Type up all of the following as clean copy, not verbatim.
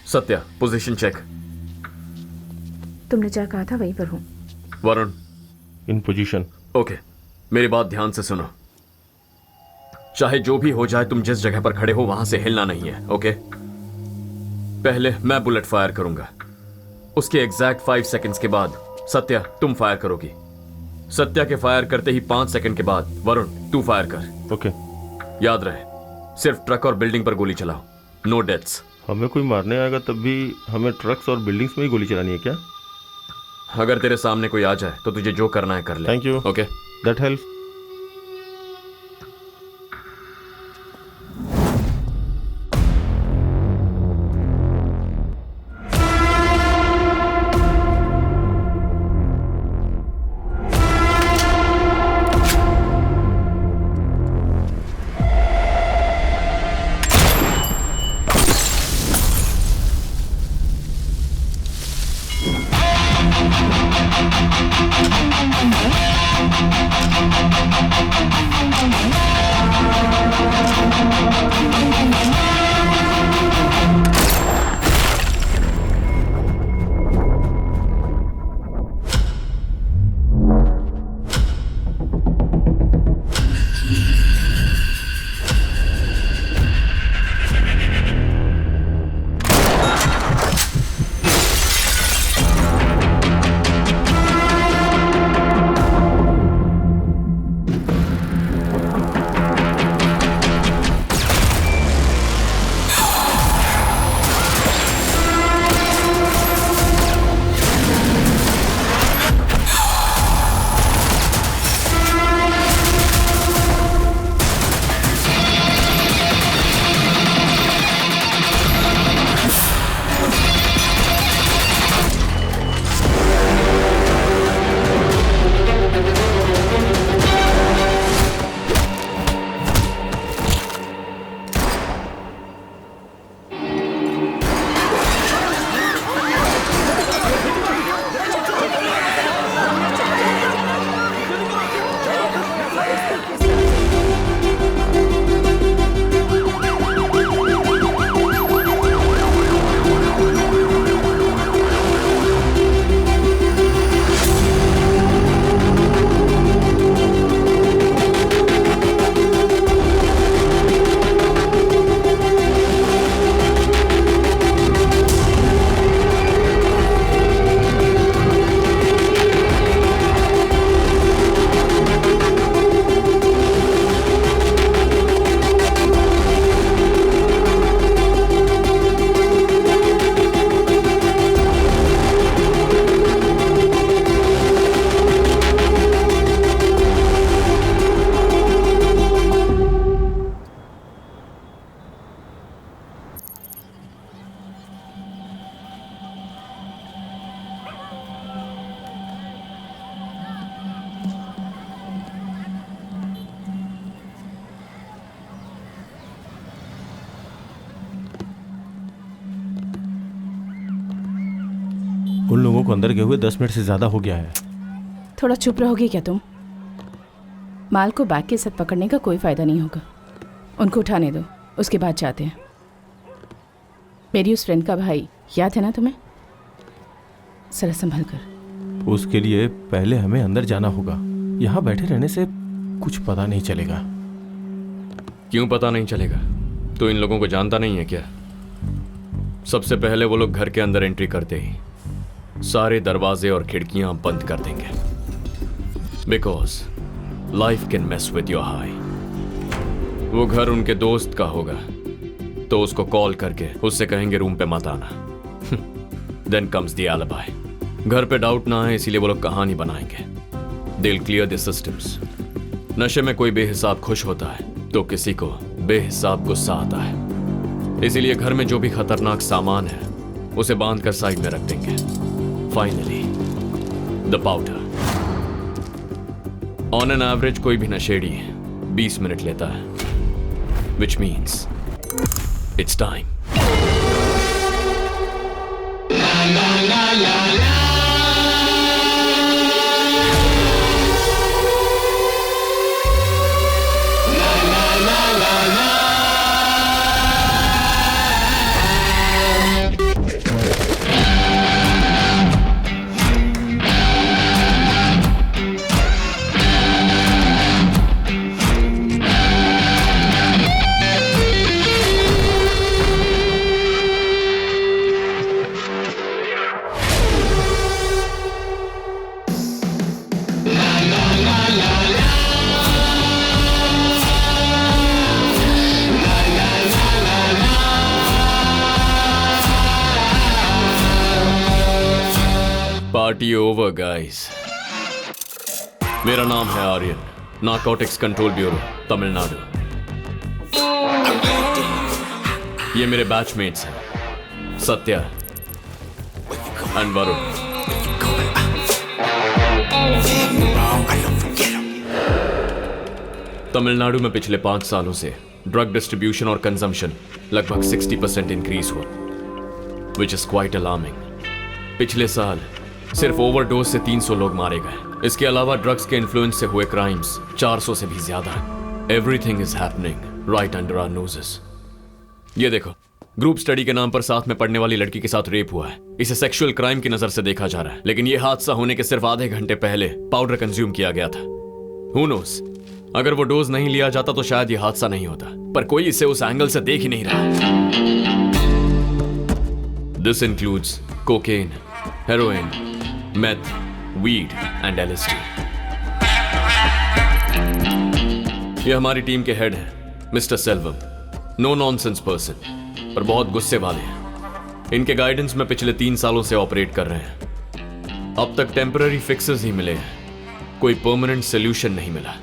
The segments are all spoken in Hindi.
Satya, position check. तुमने जहाँ कहा था वहीं पर हूँ। वरुण, इन पोजीशन। ओके, मेरी बात ध्यान से सुनो। चाहे जो भी हो जाए, तुम जिस जगह पर खड़े हो वहां से हिलना नहीं है, ओके? पहले मैं बुलेट फायर करूंगा, उसके एग्जैक्ट 5 सेकंड्स के बाद सत्या तुम फायर करोगी। सत्या के फायर करते ही 5 सेकंड के बाद वरुण तू फायर कर। ओके। याद रहे, सिर्फ ट्रक और बिल्डिंग पर गोली चलाओ, नो डेथ्स। हमें कोई मारने आएगा तब भी हमें ट्रक्स और बिल्डिंग्स में ही गोली चलानी है क्या? अगर तेरे सामने कोई आ जाए तो तुझे जो करना है कर ले। Thank you. Okay, that helps. उन लोगों को अंदर गए हुए 10 मिनट से ज्यादा हो गया है। थोड़ा चुप रहोगे क्या तुम? माल को बैग के साथ पकड़ने का कोई फायदा नहीं होगा। उनको उठाने दो, उसके बाद जाते हैं। मेरी उस फ्रेंड का भाई याद है ना तुम्हें? जरा संभल कर। उसके लिए पहले हमें अंदर जाना होगा। यहाँ बैठे रहने से कुछ पता नहीं चलेगा। क्यों पता नहीं चलेगा? तो इन लोगों को जानता नहीं है क्या? सबसे पहले वो लोग घर के अंदर एंट्री करते ही सारे दरवाजे और खिड़कियां बंद कर देंगे, because life can mess with your high. वो घर उनके दोस्त का होगा तो उसको कॉल करके उससे कहेंगे रूम पे मत आना। Then comes the alibi. घर पे डाउट ना है इसीलिए वो लोग कहानी बनाएंगे। They will clear the systems. नशे में कोई बेहिसाब खुश होता है तो किसी को बेहिसाब गुस्सा आता है, इसीलिए घर में जो भी खतरनाक सामान है उसे बांध कर साइड में रख देंगे। Finally the powder. On an average कोई भी नशेड़ी 20 मिनट लेता है, which means it's time. Party over guys. मेरा नाम है Aryan, narcotics control bureau Tamil Nadu. ये मेरे बैचमेट्स हैं, सत्या एंड वरुण। तमिलनाडु में पिछले 5 सालों से ड्रग डिस्ट्रीब्यूशन और कंजम्पशन लगभग 60% इंक्रीज हुआ, विच इज क्वाइट अलार्मिंग। पिछले साल सिर्फ ओवरडोज से 300 लोग मारे गए। इसके अलावा ड्रग्स के इन्फ्लुएंस से हुए क्राइम्स 400 से भी ज्यादा हैं। Everything is happening right under our noses. ये देखो, ग्रुप स्टडी के नाम पर साथ में पढ़ने वाली लड़की के साथ रेप हुआ है। इसे सेक्सुअल क्राइम की नजर से देखा जा रहा है, लेकिन यह हादसा होने के सिर्फ आधे घंटे पहले पाउडर कंज्यूम किया गया था। Who knows? अगर वो डोज नहीं लिया जाता तो शायद यह हादसा नहीं होता, पर कोई इसे उस एंगल से देख ही नहीं रहा। This includes cocaine, heroin, meth, weed and LSD। ये हमारी टीम के हेड हैं, mister Selvam. No nonsense person, पर बहुत गुस्से वाले हैं। इनके गाइडेंस में पिछले 3 सालों से ऑपरेट कर रहे हैं। अब तक टेम्पररी फिक्सेस ही मिले हैं, कोई परमानेंट सोल्यूशन नहीं मिला।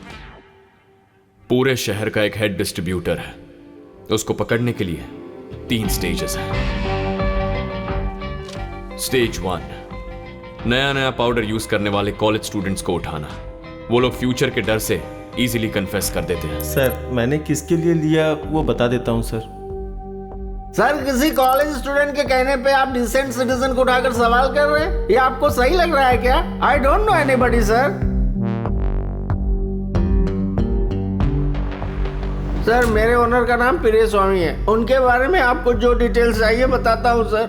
पूरे शहर का एक हेड डिस्ट्रीब्यूटर है, उसको पकड़ने के लिए 3 स्टेजेस हैं। स्टेज 1, नया पाउडर यूज करने वाले कॉलेज स्टूडेंट्स को उठाना। वो लोग फ्यूचर के डर से इजीली कन्फेस कर देते हैं। सर, मैंने किसके लिए लिया वो बता देता हूँ सर। सर, किसी कॉलेज स्टूडेंट के कहने पे आप डिसेंट सिटीजन को उठाकर सवाल कर रहे हैं? ये आपको सही लग रहा है क्या? I don't know anybody sir. Sir, मेरे ओनर का नाम पिरे स्वामी है। उनके बारे में आपको जो डिटेल्स चाहिए बताता हूँ सर।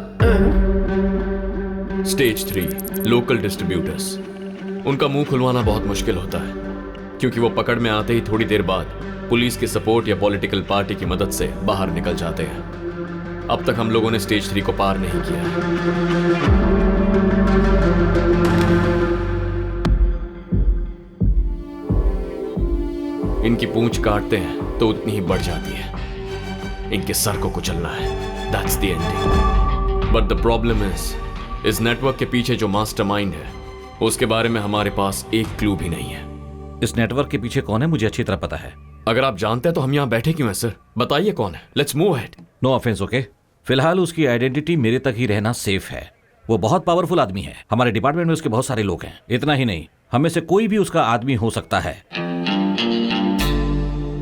Stage 3, local distributors. उनका मुंह खुलवाना बहुत मुश्किल होता है, क्योंकि वो पकड़ में आते ही थोड़ी देर बाद पुलिस की सपोर्ट या पॉलिटिकल पार्टी की मदद से बाहर निकल जाते हैं। अब तक हम लोगों ने स्टेज 3 को पार नहीं किया। इनकी पूंछ काटते हैं तो उतनी ही बढ़ जाती है। इनके सर को कुचलना है, that's the ending. But the problem इस नेटवर्क के पीछे जो मास्टरमाइंड है, उसके बारे में हमारे पास एक क्लू भी नहीं है। इस नेटवर्क के पीछे कौन है मुझे अच्छी तरह पता है। अगर आप जानते हैं तो हम यहाँ बैठे क्यों हैं सर? बताइए कौन है। Let's move ahead. No offence, okay? फिलहाल उसकी आइडेंटिटी मेरे तक ही रहना सेफ है। वो बहुत पावरफुल आदमी है। हमारे डिपार्टमेंट में उसके बहुत सारे लोग हैं। इतना ही नहीं, हमें से कोई भी उसका आदमी हो सकता है।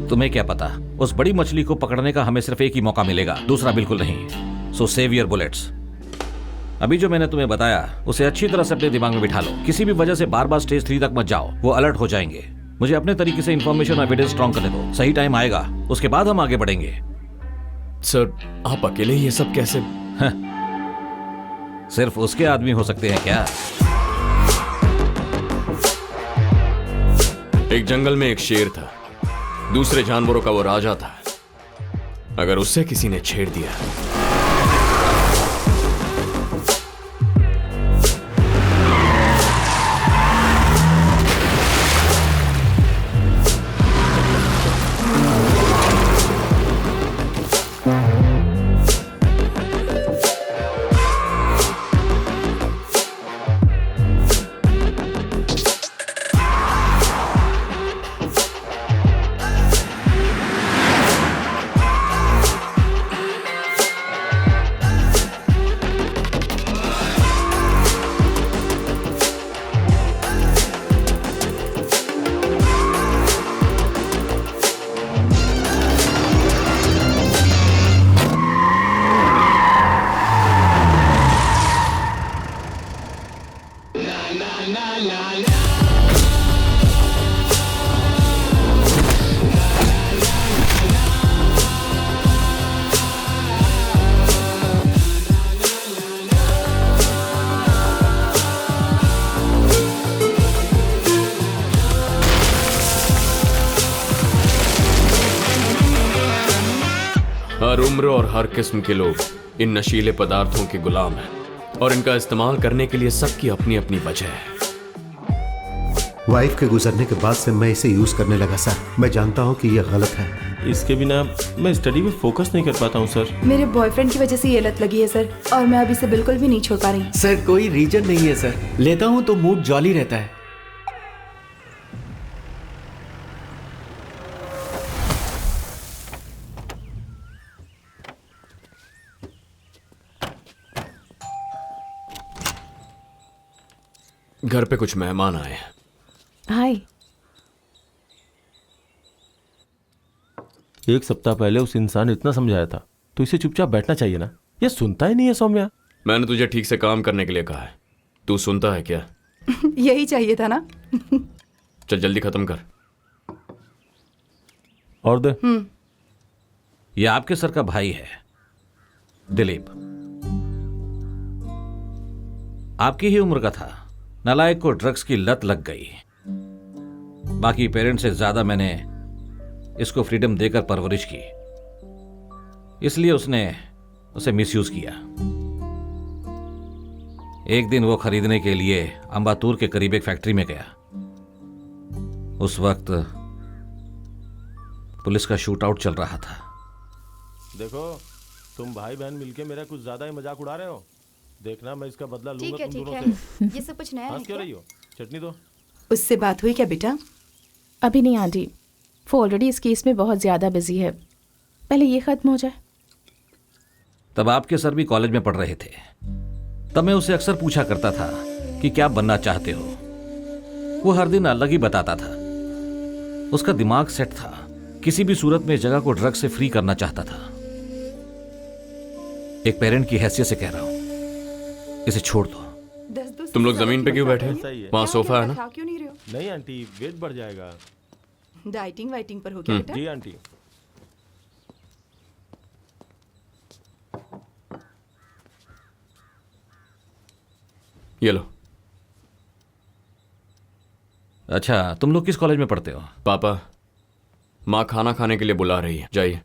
तुम्हें क्या पता, उस बड़ी मछली को पकड़ने का हमें सिर्फ एक ही मौका मिलेगा, दूसरा बिल्कुल नहीं। सो सेव योर बुलेट्स। अभी जो मैंने तुम्हें बताया उसे अच्छी तरह से अपने दिमाग में बिठा लो। किसी भी वजह से बार बार स्टेज 3 तक मत जाओ, वो अलर्ट हो जाएंगे। मुझे अपने तरीके से इंफॉर्मेशन और एविडेंस स्ट्रॉन्ग करने दो। सही टाइम आएगा, उसके बाद हम आगे बढ़ेंगे। सर, आप अकेले ये सब कैसे? सिर्फ उसके आदमी हो सकते हैं क्या? एक जंगल में एक शेर था, दूसरे जानवरों का वो राजा था। अगर उससे किसी ने छेड़ दिया हर उम्र और हर किस्म के लोग इन नशीले पदार्थों के गुलाम हैं और इनका इस्तेमाल करने के लिए सबकी अपनी अपनी वजह है। वाइफ के गुजरने के बाद से मैं इसे यूज करने लगा सर। मैं जानता हूँ कि यह गलत है। इसके बिना मैं स्टडी में फोकस नहीं कर पाता हूँ सर। मेरे बॉयफ्रेंड की वजह से ये लत लगी है सर, और मैं अब इसे बिल्कुल भी नहीं छोड़ पा रही। सर कोई रीजन नहीं है सर, लेता हूँ तो मूड जॉली रहता है। घर पे कुछ मेहमान आए हैं। हाय। एक सप्ताह पहले उस इंसान ने इतना समझाया था, तो इसे चुपचाप बैठना चाहिए ना। ये सुनता ही नहीं है सौम्या। मैंने तुझे ठीक से काम करने के लिए कहा है, तू सुनता है क्या? यही चाहिए था ना। चल जल्दी खत्म कर। और दे। यह आपके सर का भाई है, दिलीप। आपकी ही उम्र का था। नालायक को ड्रग्स की लत लग गई। बाकी पेरेंट्स से ज्यादा मैंने इसको फ्रीडम देकर परवरिश की, इसलिए उसने उसे मिसयूज किया। एक दिन वो खरीदने के लिए अंबातूर के करीब एक फैक्ट्री में गया। उस वक्त पुलिस का शूट आउट चल रहा था। देखो, तुम भाई बहन मिलके मेरा कुछ ज्यादा ही मजाक उड़ा रहे हो। देखना मैं इसका बदला लूंगा तुम दोनों से। ये सब कुछ नया है हंस क्यों क्या? रही हो? चटनी दो। उससे बात हुई क्या बेटा? अभी नहीं आंटी, वो ऑलरेडी इस केस में बहुत ज़्यादा बिजी है। पहले ये ख़त्म हो जाए। तब आपके सर भी कॉलेज में पढ़ रहे थे। तब मैं उसे अक्सर पूछा करता था कि क्या बनना चाहते हो। वो हर दिन अलग ही बताता था। उसका दिमाग सेट था, किसी भी सूरत में जगह को ड्रग से फ्री करना चाहता था। एक पेरेंट की हैसियत से कह रहा हूं, इसे छोड़ दो। तुम लोग जमीन पे क्यों बैठे? ऐसा ही है। वहाँ सोफा है ना? खा क्यों नहीं रहे हो? नहीं आंटी, वेट बढ़ जाएगा। डाइटिंग वाइटिंग पर हो क्या बेटा? जी आंटी। ये लो। अच्छा, तुम लोग किस कॉलेज में पढ़ते हो? पापा, माँ खाना खाने के लिए बुला रही है, जाइए।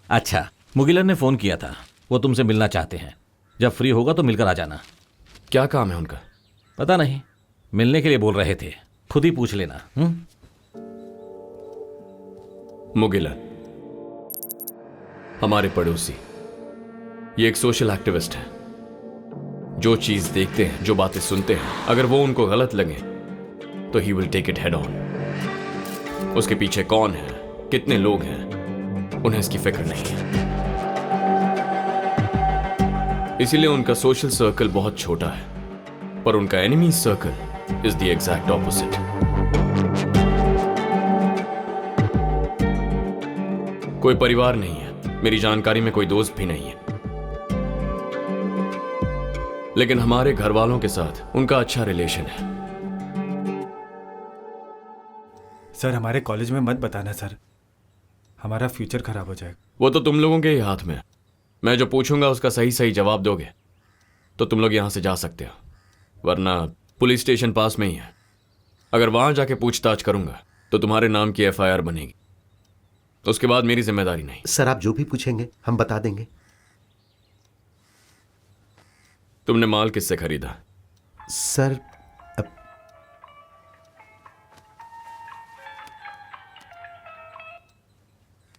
अच्छा, मुगिलन ने फोन किया था, वो तुमसे मिलना चाहते हैं। जब फ्री होगा तो मिलकर आ जाना। क्या काम है उनका? पता नहीं, मिलने के लिए बोल रहे थे, खुद ही पूछ लेना। मुगिलन, हमारे पड़ोसी, ये एक सोशल एक्टिविस्ट है। जो चीज देखते हैं, जो बातें सुनते हैं, अगर वो उनको गलत लगे तो he will take it head on. उसके पीछे कौन है, कितने लोग हैं, उन्हें इसकी फिक्र नहीं है। इसीलिए उनका सोशल सर्कल बहुत छोटा है, पर उनका enemy circle is the exact opposite. कोई परिवार नहीं है, मेरी जानकारी में कोई दोस्त भी नहीं है, लेकिन हमारे घर वालों के साथ उनका अच्छा रिलेशन है। सर हमारे कॉलेज में मत बताना सर, हमारा फ्यूचर खराब हो जाएगा। वो तो तुम लोगों के ही हाथ में है। मैं जो पूछूंगा उसका सही सही जवाब दोगे तो तुम लोग यहां से जा सकते हो, वरना पुलिस स्टेशन पास में ही है। अगर वहां जाके पूछताछ करूंगा तो तुम्हारे नाम की एफआईआर बनेगी, उसके बाद मेरी जिम्मेदारी नहीं। सर आप जो भी पूछेंगे हम बता देंगे। तुमने माल किससे खरीदा? Sir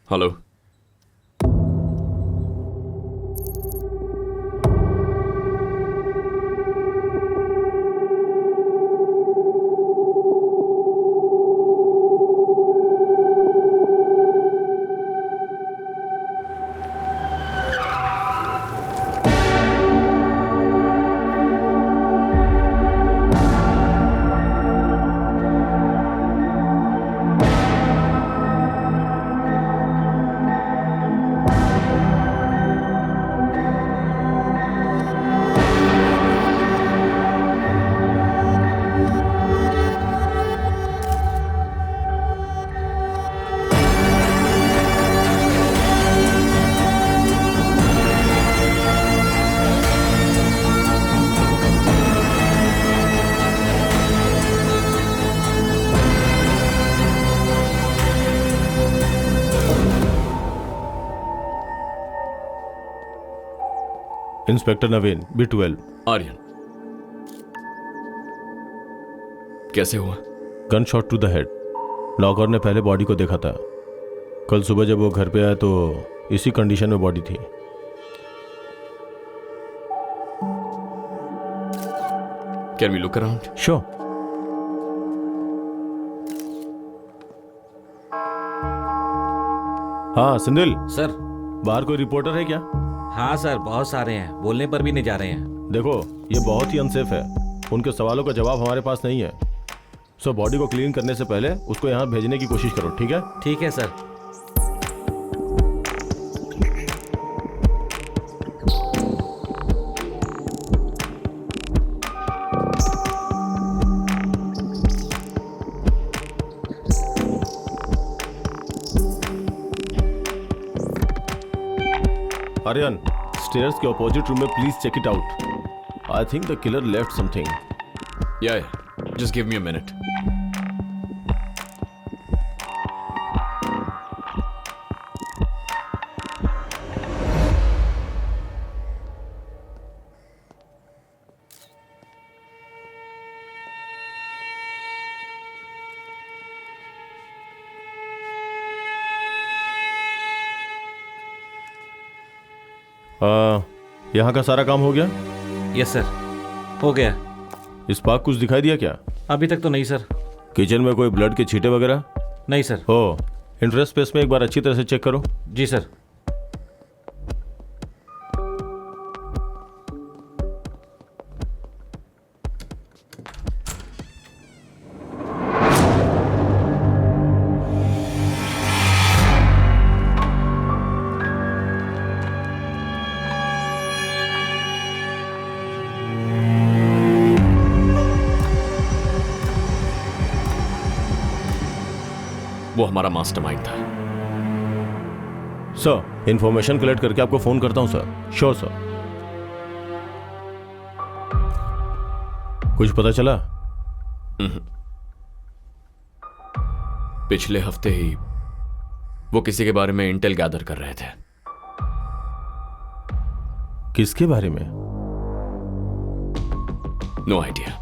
hello, inspector Naveen, B12। Aryan, कैसे हुआ? Gun shot to the head. Locker ने पहले बॉडी को देखा था। कल सुबह जब वो घर पे आया तो इसी कंडीशन में बॉडी थी। Can we look around? Sure. हाँ सिंधिल, सर। बाहर कोई रिपोर्टर है क्या? हाँ सर, बहुत सारे हैं, बोलने पर भी नहीं जा रहे हैं। देखो ये बहुत ही अनसेफ है, उनके सवालों का जवाब हमारे पास नहीं है। सो बॉडी को क्लीन करने से पहले उसको यहाँ भेजने की कोशिश करो, ठीक है? ठीक है सर। आर्यन, स्टेयर्स के अपोजिट रूम में please check it out. I think the killer left something. Yeah, just give me a minute. यहाँ का सारा काम हो गया? यस सर, हो गया। स्पार्क कुछ दिखाई दिया क्या? अभी तक तो नहीं सर। किचन में कोई ब्लड के छींटे वगैरह? नहीं सर। हो, इंटरेस्ट स्पेस में एक बार अच्छी तरह से चेक करो। जी सर। वो हमारा मास्टरमाइंड था। सर, इंफॉर्मेशन कलेक्ट करके आपको फोन करता हूं सर। Sure sir. कुछ पता चला? पिछले हफ्ते ही वो किसी के बारे में इंटेल गैदर कर रहे थे। किसके बारे में? No idea.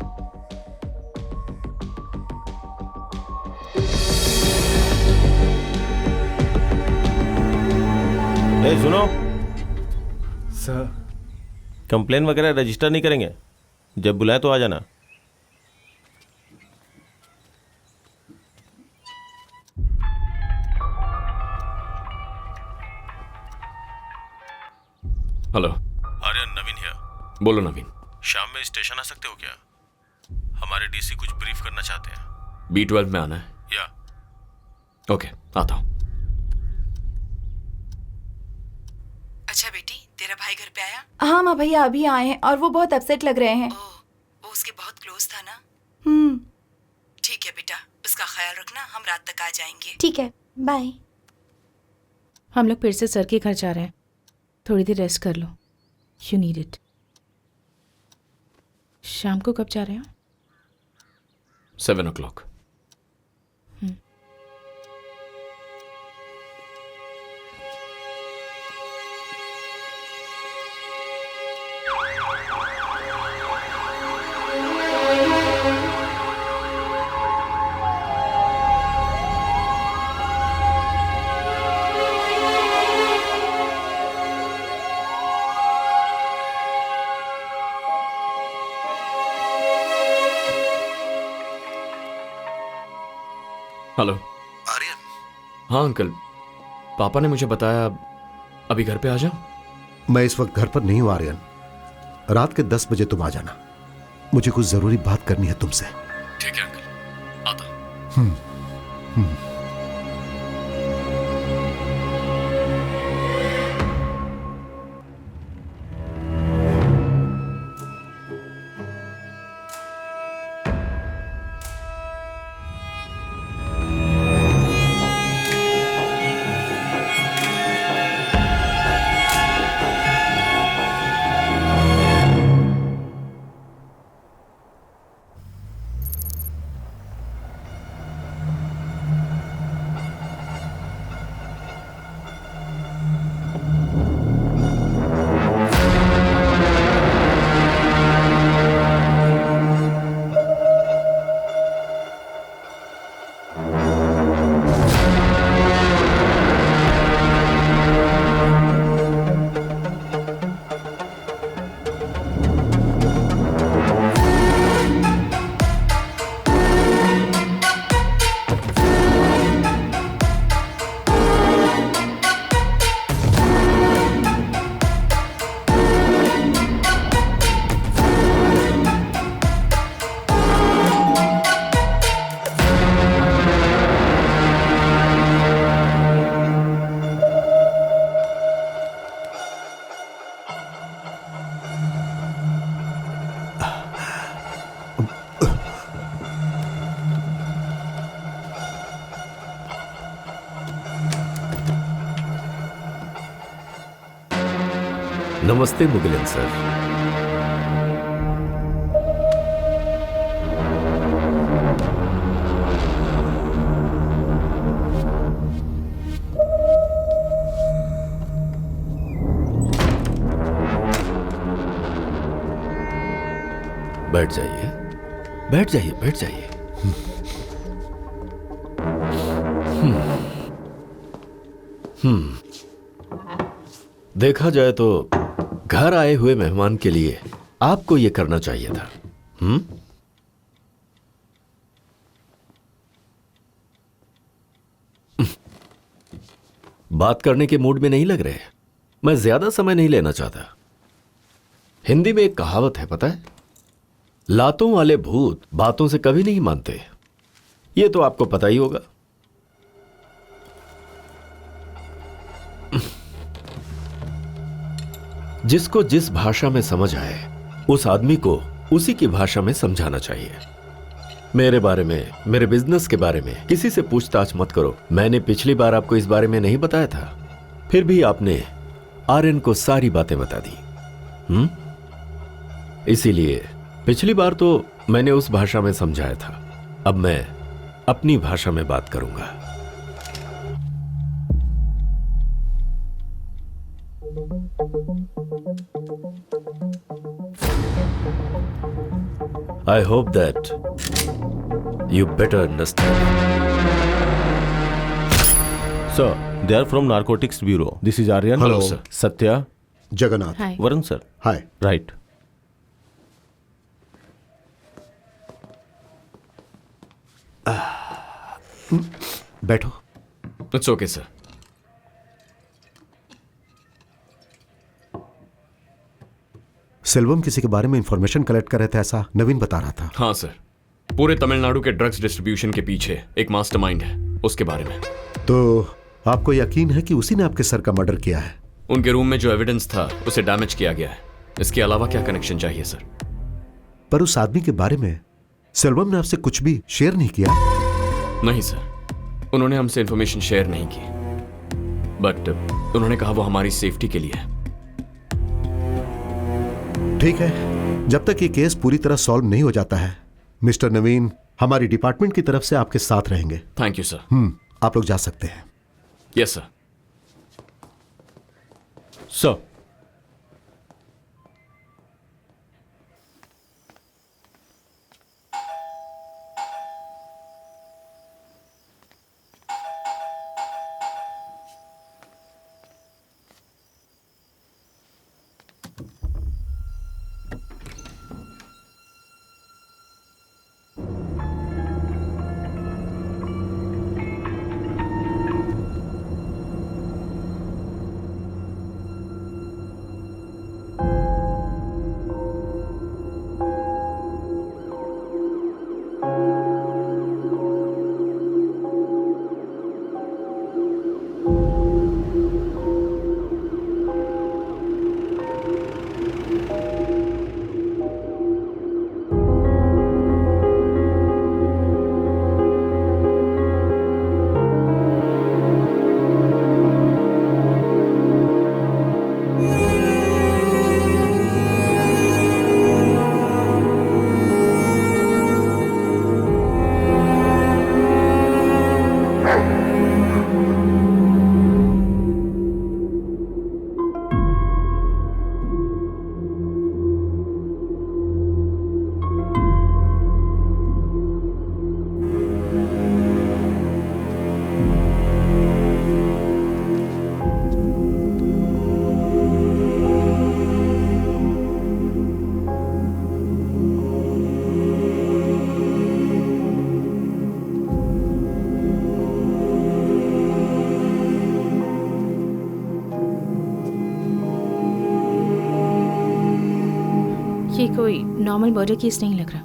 सुनो सर, कंप्लेन वगैरह रजिस्टर नहीं करेंगे। जब बुलाए तो आ जाना। Hello Aryan, Naveen here. बोलो नवीन। शाम में स्टेशन आ सकते हो क्या? हमारे डीसी कुछ ब्रीफ करना चाहते हैं। B12 में आना है? या ओके, आता हूं। अच्छा बेटी, तेरा भाई घर पे आया? हाँ माँ, भैया अभी आए हैं और वो बहुत अपसेट लग रहे हैं। वो उसके बहुत क्लोज था ना? ठीक है बेटा, उसका ख्याल रखना, हम रात तक आ जाएंगे। ठीक है, बाय। हम लोग फिर से सर के घर जा रहे हैं, थोड़ी देर रेस्ट कर लो। You need it. शाम को कब जा रहे हो? 7 o'clock। हेलो आर्यन, हाँ अंकल, पापा ने मुझे बताया अभी घर पे आ जाओ। मैं इस वक्त घर पर नहीं हूं आर्यन। रात के 10 बजे तुम आ जाना। मुझे कुछ जरूरी बात करनी है तुमसे। ठीक है अंकल, आता हूं। नमस्ते मुगिलन सर। बैठ जाइए, बैठ जाइए, बैठ जाइए। देखा जाए तो घर आए हुए मेहमान के लिए आपको यह करना चाहिए था। बात करने के मूड में नहीं लग रहे। मैं ज्यादा समय नहीं लेना चाहता। हिंदी में एक कहावत है, पता है, लातों वाले भूत बातों से कभी नहीं मानते। यह तो आपको पता ही होगा। जिसको जिस भाषा में समझ आए उस आदमी को उसी की भाषा में समझाना चाहिए। मेरे बारे में, मेरे बिजनेस के बारे में किसी से पूछताछ मत करो। मैंने पिछली बार आपको इस बारे में नहीं बताया था, फिर भी आपने आर्यन को सारी बातें बता दी। इसीलिए पिछली बार तो मैंने उस भाषा में समझाया था, अब मैं अपनी भाषा में बात करूंगा। I hope that you better understand. Sir, they are from Narcotics Bureau. This is Aryan. Hello, sir. Satya. Jagannath. Hi. Varun, sir. Hi. Right. बैठो। It's okay sir. सेल्वम किसी के बारे में इंफॉर्मेशन कलेक्ट कर रहे थे, ऐसा नवीन बता रहा था। हाँ सर, पूरे तमिलनाडु के ड्रग्स डिस्ट्रीब्यूशन के पीछे एक मास्टरमाइंड है, उसके बारे में। तो आपको यकीन है कि उसी ने आपके सर का मर्डर किया है? उनके रूम में जो एविडेंस था उसे डैमेज किया गया है। इसके अलावा क्या कनेक्शन चाहिए सर? पर उस आदमी के बारे में सेल्वम ने आपसे कुछ भी शेयर नहीं किया? नहीं सर, उन्होंने हमसे इंफॉर्मेशन शेयर नहीं की, बट उन्होंने कहा वो हमारी सेफ्टी के लिए है। ठीक है, जब तक ये केस पूरी तरह सॉल्व नहीं हो जाता है, मिस्टर नवीन हमारी डिपार्टमेंट की तरफ से आपके साथ रहेंगे। Thank you sir. आप लोग जा सकते हैं। Yes sir. Sir. ये कोई नॉर्मल मर्डर केस नहीं लग रहा।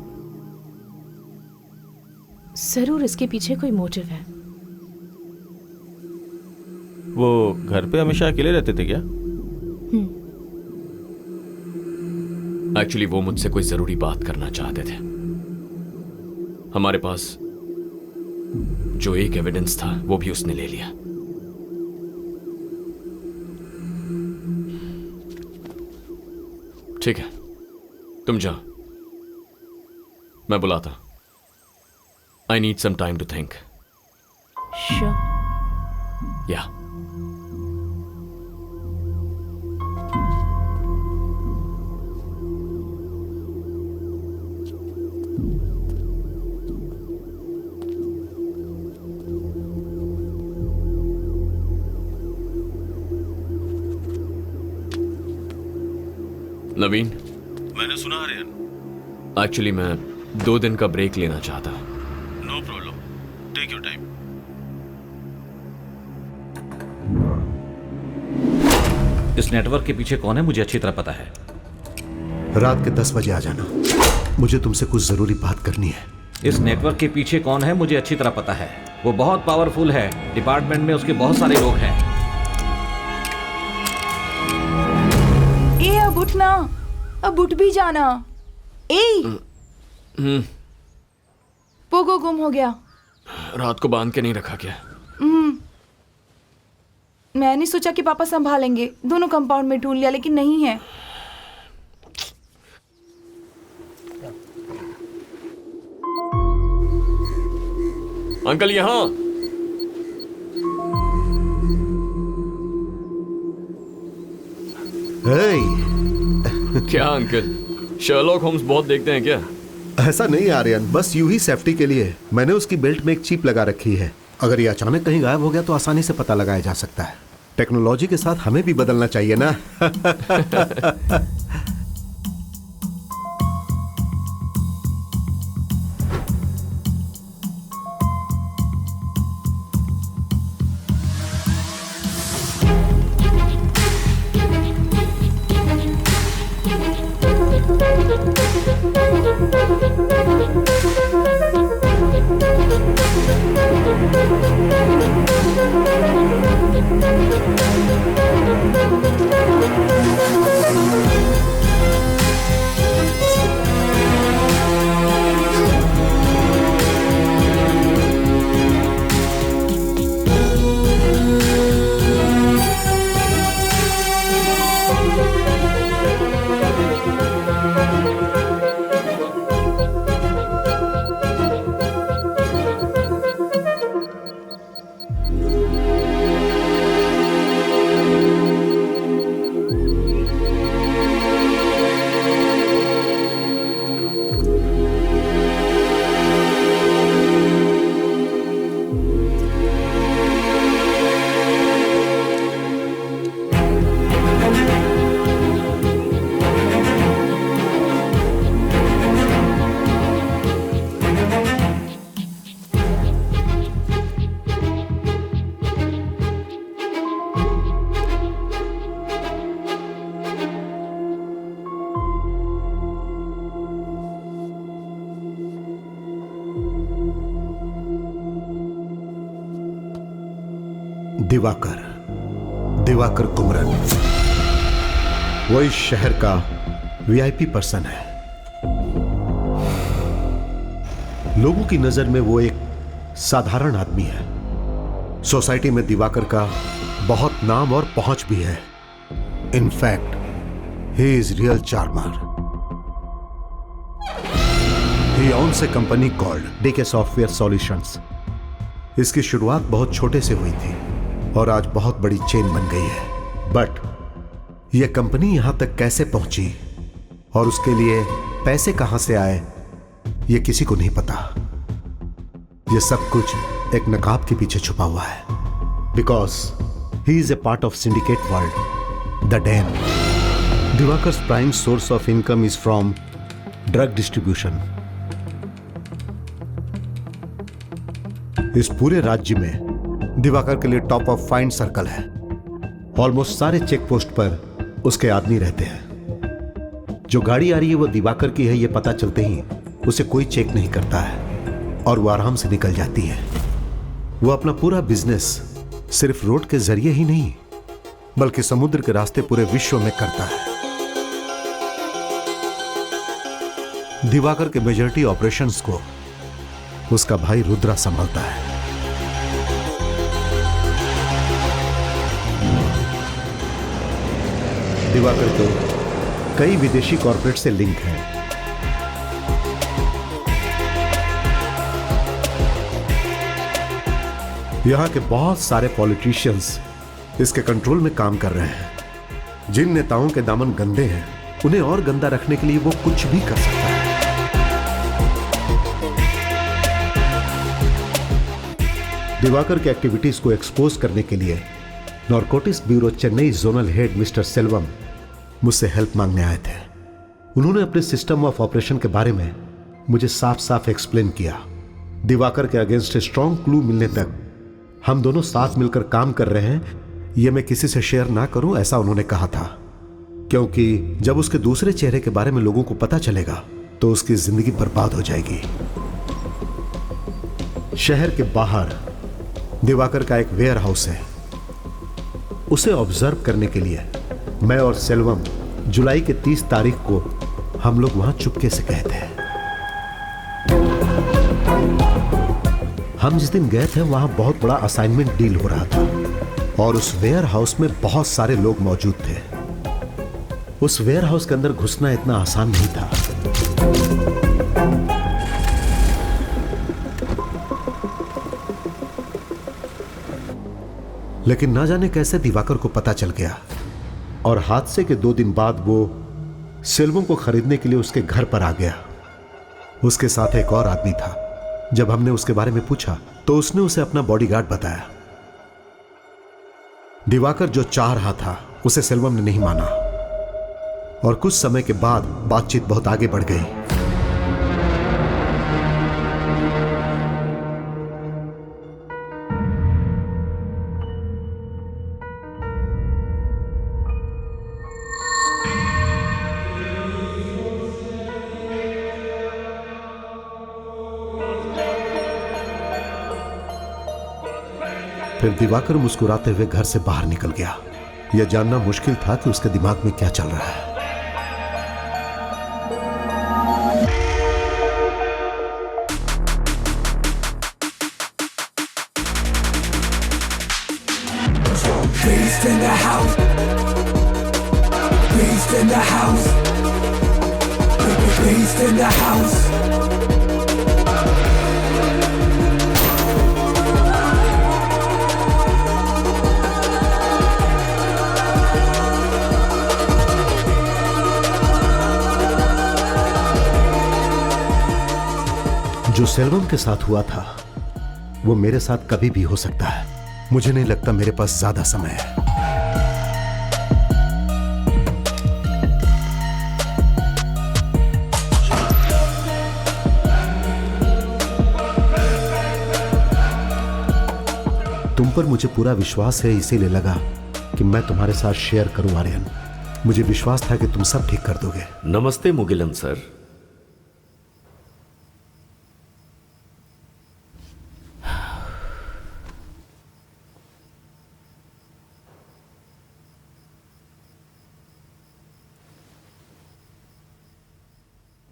जरूर इसके पीछे कोई मोटिव है। वो घर पे हमेशा अकेले रहते थे क्या? एक्चुअली वो मुझसे कोई जरूरी बात करना चाहते थे। हमारे पास जो एक एविडेंस था वो भी उसने ले लिया। ठीक है, तुम जाओ, मैं बुलाता। I need some time to think. Sure. Yeah नवीन, मैंने सुना आर्यन। एक्चुअली मैं 2 दिन का ब्रेक लेना चाहता। No problem, take your time. इस नेटवर्क के पीछे कौन है मुझे अच्छी तरह पता है। रात के 10 बजे आ जाना, मुझे तुमसे कुछ जरूरी बात करनी है। इस नेटवर्क के पीछे कौन है मुझे अच्छी तरह पता है। वो बहुत पावरफुल है, डिपार्टमेंट में उसके बहुत सारे लोग हैं। ए अब उठना, अब उठ भी जाना। पोगो गुम हो गया। रात को बांध के नहीं रखा क्या? मैंने सोचा कि पापा संभालेंगे, दोनों कंपाउंड में ढूंढ लिया लेकिन नहीं है। अंकल यहाँ। क्या अंकल, शर्लॉक होम्स बहुत देखते हैं क्या? ऐसा नहीं आर्यन, बस यूं ही सेफ्टी के लिए मैंने उसकी बेल्ट में एक चिप लगा रखी है। अगर ये अचानक कहीं गायब हो गया तो आसानी से पता लगाया जा सकता है। टेक्नोलॉजी के साथ हमें भी बदलना चाहिए ना। दिवाकर कुमरन वो इस शहर का वीआईपी पर्सन है। लोगों की नजर में वो एक साधारण आदमी है। सोसाइटी में दिवाकर का बहुत नाम और पहुंच भी है। In fact he is real charmer. He owns a company called DK software solutions. इसकी शुरुआत बहुत छोटे से हुई थी और आज बहुत बड़ी चेन बन गई है। बट यह कंपनी यहां तक कैसे पहुंची और उसके लिए पैसे कहां से आए, यह किसी को नहीं पता। यह सब कुछ एक नकाब के पीछे छुपा हुआ है। Because he is a part of syndicate world, the damn. Divakar's prime source of income is from drug distribution. इस पूरे राज्य में दिवाकर के लिए टॉप ऑफ फाइंड सर्कल है। ऑलमोस्ट सारे चेक पोस्ट पर उसके आदमी रहते हैं। जो गाड़ी आ रही है वो दिवाकर की है, ये पता चलते ही उसे कोई चेक नहीं करता है और वो आराम से निकल जाती है। वो अपना पूरा बिजनेस सिर्फ रोड के जरिए ही नहीं बल्कि समुद्र के रास्ते पूरे विश्व में करता है। दिवाकर के मेजॉरिटी ऑपरेशंस को उसका भाई रुद्रा संभालता है। दिवाकर को कई विदेशी कॉरपोरेट से लिंक है। यहां के बहुत सारे पॉलिटिशियंस इसके कंट्रोल में काम कर रहे हैं। जिन नेताओं के दामन गंदे हैं, उन्हें और गंदा रखने के लिए वो कुछ भी कर सकता है। दिवाकर के एक्टिविटीज को एक्सपोज करने के लिए narcotics bureau Chennai zonal head mister Selvam मुझसे हेल्प मांगने आए थे। उन्होंने अपने सिस्टम ऑफ ऑपरेशन के बारे में मुझे साफ साफ एक्सप्लेन किया। दिवाकर के अगेंस्ट स्ट्रॉन्ग क्लू मिलने तक हम दोनों साथ मिलकर काम कर रहे हैं, यह मैं किसी से शेयर ना करूं, ऐसा उन्होंने कहा था। क्योंकि जब उसके दूसरे चेहरे के बारे में लोगों को पता चलेगा तो उसकी जिंदगी बर्बाद हो जाएगी। शहर के बाहर दिवाकर का एक वेयर हाउस है। उसे ऑब्जर्व करने के लिए मैं और सेल्वम जुलाई के 30 तारीख को हम लोग वहां चुपके से गए थे। हम जिस दिन गए थे वहां बहुत बड़ा असाइनमेंट डील हो रहा था और उस वेयर हाउस में बहुत सारे लोग मौजूद थे। उस वेयर हाउस के अंदर घुसना इतना आसान नहीं था। लेकिन ना जाने कैसे दिवाकर को पता चल गया और हादसे के 2 दिन बाद वो सेल्वम को खरीदने के लिए उसके घर पर आ गया। उसके साथ एक और आदमी था। जब हमने उसके बारे में पूछा तो उसने उसे अपना बॉडीगार्ड बताया। दिवाकर जो चाह रहा था उसे सेल्वम ने नहीं माना और कुछ समय के बाद बातचीत बहुत आगे बढ़ गई। फिर दिवाकर मुस्कुराते हुए घर से बाहर निकल गया। यह जानना मुश्किल था कि उसके दिमाग में क्या चल रहा है। Beast in the house. Beast in the house. Beast in the house. जो सेल्वम के साथ हुआ था वो मेरे साथ कभी भी हो सकता है। मुझे नहीं लगता मेरे पास ज्यादा समय है। तुम पर मुझे पूरा विश्वास है, इसीलिए लगा कि मैं तुम्हारे साथ शेयर करूं आर्यन। मुझे विश्वास था कि तुम सब ठीक कर दोगे। नमस्ते मुगिलन सर।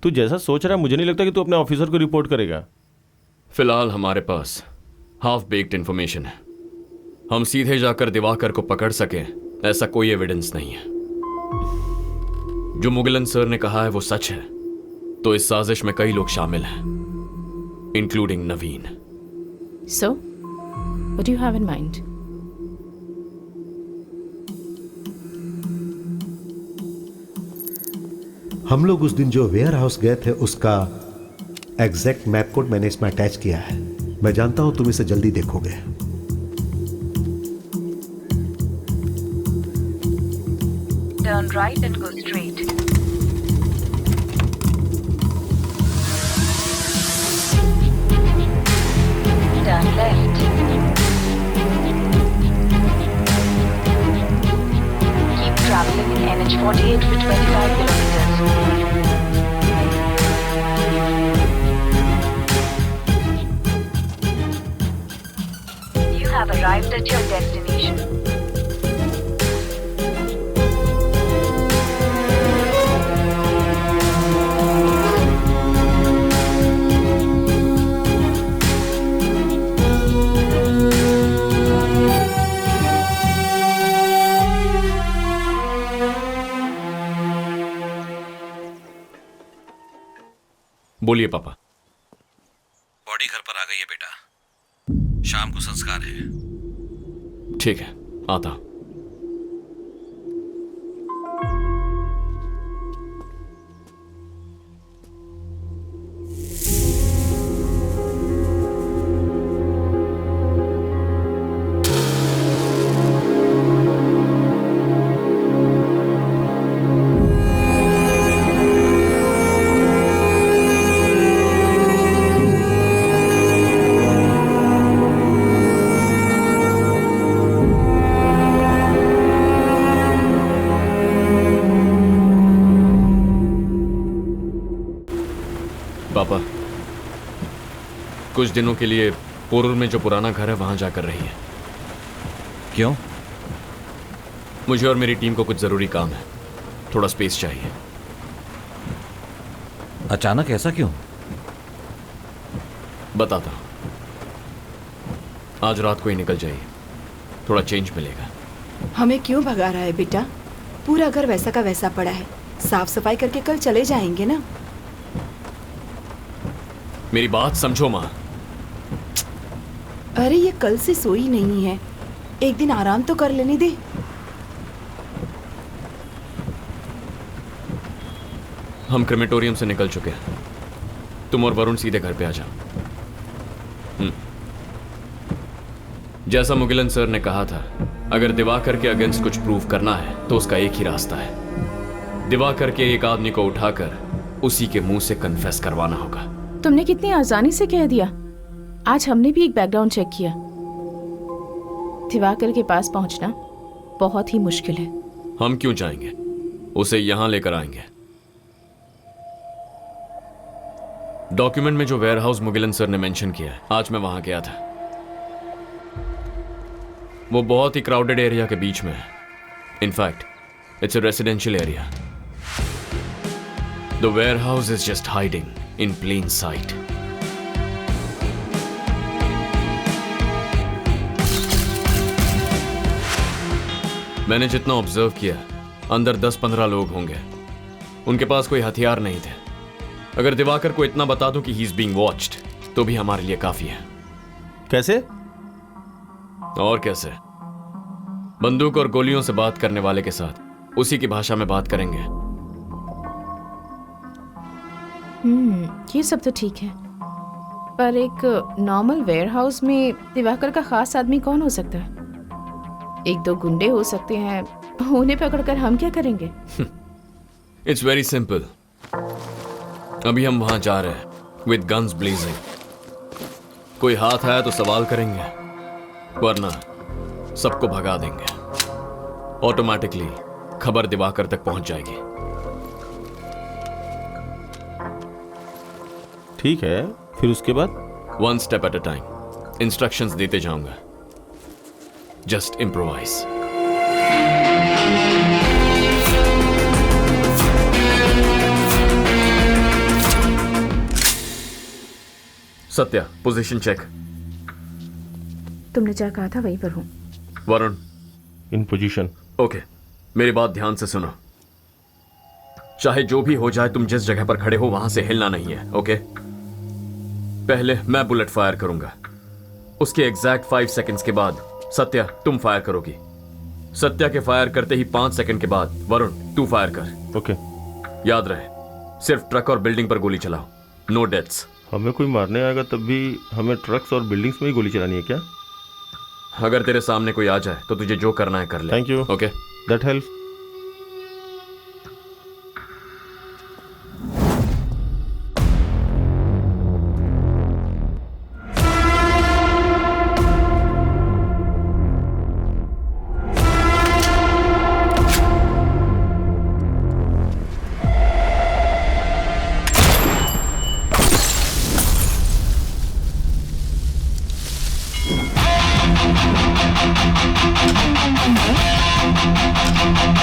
तू जैसा सोच रहा है मुझे नहीं लगता कि तू अपने ऑफिसर को रिपोर्ट करेगा। फिलहाल हमारे पास हाफ बेक्ड इंफॉर्मेशन है। हम सीधे जाकर दिवाकर को पकड़ सकें ऐसा कोई एविडेंस नहीं है। जो मुगिलन सर ने कहा है वो सच है तो इस साजिश में कई लोग शामिल हैं, including Naveen. So, what do you have in mind? हम लोग उस दिन जो वेयर हाउस गए थे उसका एग्जैक्ट मैप कोड मैंने इसमें अटैच किया है। मैं जानता हूं तुम इसे जल्दी देखोगे। Turn right and go straight. Turn left. Keep traveling in NH48 for 25 kilometers. You have arrived at your destination. बोलिए पापा। बॉडी घर पर आ गई है बेटा, शाम को संस्कार है। ठीक है, आता हूं। पापा, कुछ दिनों के लिए पोरूर में जो पुराना घर है वहां जाकर रही है। क्यों? मुझे और मेरी टीम को कुछ जरूरी काम है, थोड़ा स्पेस चाहिए। अचानक ऐसा क्यों? बताता हूं। आज रात को ही निकल जाइए, थोड़ा चेंज मिलेगा। हमें क्यों भगा रहा है बेटा? पूरा घर वैसा का वैसा पड़ा है, साफ सफाई करके कल चले जाएंगे ना। मेरी बात समझो माँ। अरे ये कल से सोई नहीं है, एक दिन आराम तो कर लेने दे। हम क्रेमेटोरियम से निकल चुके हैं, तुम और वरुण सीधे घर पे आ जाओ। जैसा मुगिलन सर ने कहा था, अगर दिवाकर के अगेंस्ट कुछ प्रूव करना है तो उसका एक ही रास्ता है, दिवाकर के एक आदमी को उठाकर उसी के मुंह से कन्फेस करवाना होगा। तुमने कितनी आसानी से कह दिया। आज हमने भी एक बैकग्राउंड चेक किया। दिवाकर के पास पहुंचना बहुत ही मुश्किल है। हम क्यों जाएंगे, उसे यहां लेकर आएंगे। डॉक्यूमेंट में जो वेयरहाउस मुगिलन सर ने मेंशन किया है, आज मैं वहां गया था। वो बहुत ही क्राउडेड एरिया के बीच में है। In fact it's a residential area. The warehouse is just hiding in plain sight. मैंने जितना ऑब्जर्व किया, अंदर 10-15 लोग होंगे। उनके पास कोई हथियार नहीं थे। अगर दिवाकर को इतना बता दूं कि ही इज बीइंग वॉच्ड, तो भी हमारे लिए काफी है। कैसे? और कैसे? बंदूक और गोलियों से बात करने वाले के साथ उसी की भाषा में बात करेंगे। ये सब तो ठीक है, पर एक नॉर्मल वेयरहाउस में दिवाकर का खास आदमी कौन हो सकता है? 1-2 गुंडे हो सकते हैं, उन्हें पकड़कर हम क्या करेंगे? It's very simple. अभी हम वहां जा रहे हैं विद गन्स ब्लेजिंग। कोई हाथ आया तो सवाल करेंगे, वरना सबको भगा देंगे। ऑटोमेटिकली खबर दिवाकर तक पहुंच जाएगी। ठीक है, फिर उसके बाद? 1 step at a time, instructions देते जाऊंगा। Just improvise. Satya, position check. तुमने जहाँ कहा था वहीं पर हूँ। वरुण, इन पोजीशन। ओके, मेरी बात ध्यान से सुनो। चाहे जो भी हो जाए, तुम जिस जगह पर खड़े हो वहां से हिलना नहीं है, ओके? पहले मैं बुलेट फायर करूंगा, उसके एग्जैक्ट 5 सेकंड्स के बाद सत्या तुम फायर करोगी। सत्या के फायर करते ही 5 सेकंड के बाद वरुण तू फायर कर। ओके। याद रहे, सिर्फ ट्रक और बिल्डिंग पर गोली चलाओ, नो डेथ्स। हमें कोई मारने आएगा तब भी हमें ट्रक्स और बिल्डिंग्स में ही गोली चलानी है क्या? अगर तेरे सामने कोई आ जाए तो तुझे जो करना है कर ले। Thank you. Okay, that helps. Thank you.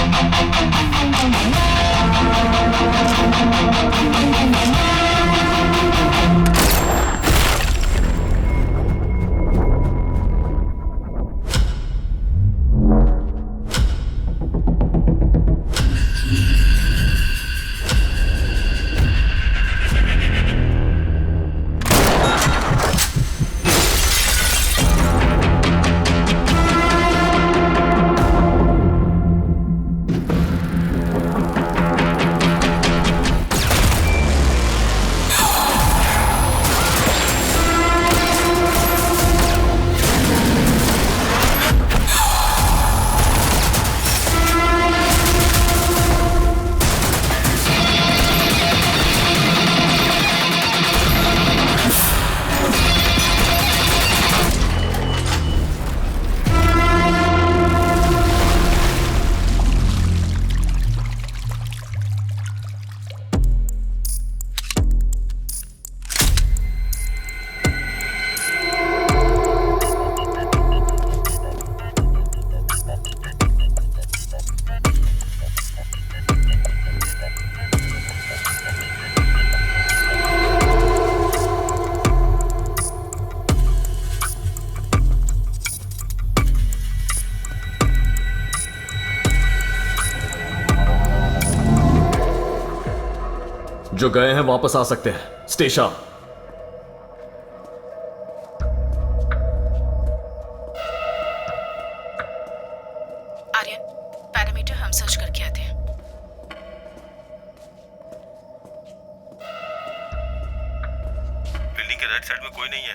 जो गए हैं वापस आ सकते हैं। स्टेशन। आर्यन, पैरामीटर हम सर्च करके आते हैं। बिल्डिंग के राइट साइड में कोई नहीं है।